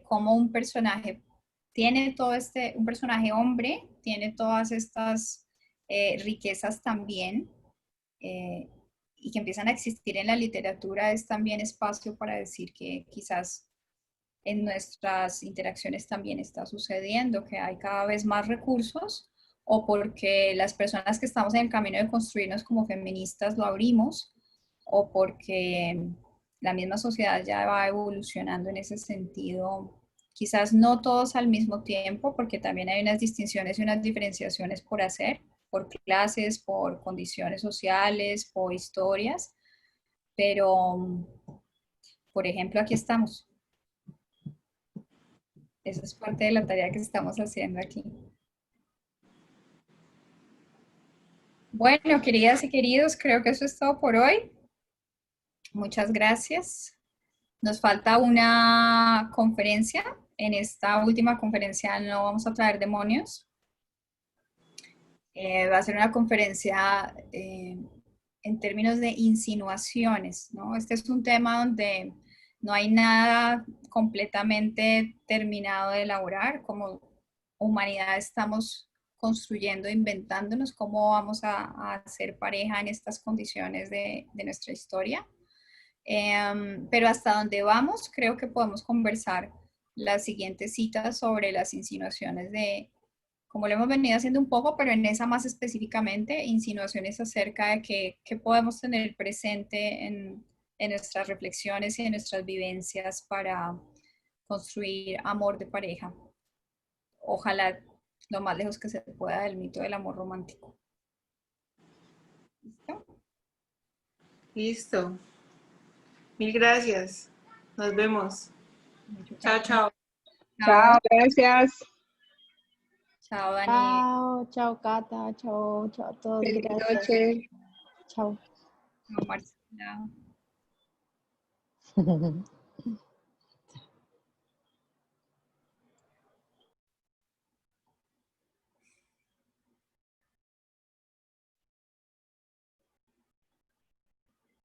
cómo un personaje tiene todo un personaje hombre, tiene todas estas riquezas también, y que empiezan a existir en la literatura, es también espacio para decir que quizás en nuestras interacciones también está sucediendo, que hay cada vez más recursos, o porque las personas que estamos en el camino de construirnos como feministas lo abrimos, o porque la misma sociedad ya va evolucionando en ese sentido. Quizás no todos al mismo tiempo, porque también hay unas distinciones y unas diferenciaciones por hacer, por clases, por condiciones sociales, por historias, pero, por ejemplo, aquí estamos. Eso es parte de la tarea que estamos haciendo aquí. Bueno, queridas y queridos, creo que eso es todo por hoy. Muchas gracias. Nos falta una conferencia. En esta última conferencia no vamos a traer demonios. Va a ser una conferencia en términos de insinuaciones, ¿no? Este es un tema donde no hay nada completamente terminado de elaborar. Como humanidad estamos construyendo, inventándonos cómo vamos a hacer pareja en estas condiciones de nuestra historia. Pero hasta donde vamos, creo que podemos conversar la siguiente cita sobre las insinuaciones de, como lo hemos venido haciendo un poco, pero en esa más específicamente, insinuaciones acerca de qué podemos tener presente en nuestras reflexiones y en nuestras vivencias para construir amor de pareja. Ojalá lo más lejos que se pueda del mito del amor romántico. ¿Listo? Listo. Mil gracias. Nos vemos. Chao, chao. Chao, gracias. Chao, Dani. Chao, chao, Cata, chao, chao a todos. Feliz Gracias. noche. Chao. Chao, Marcela.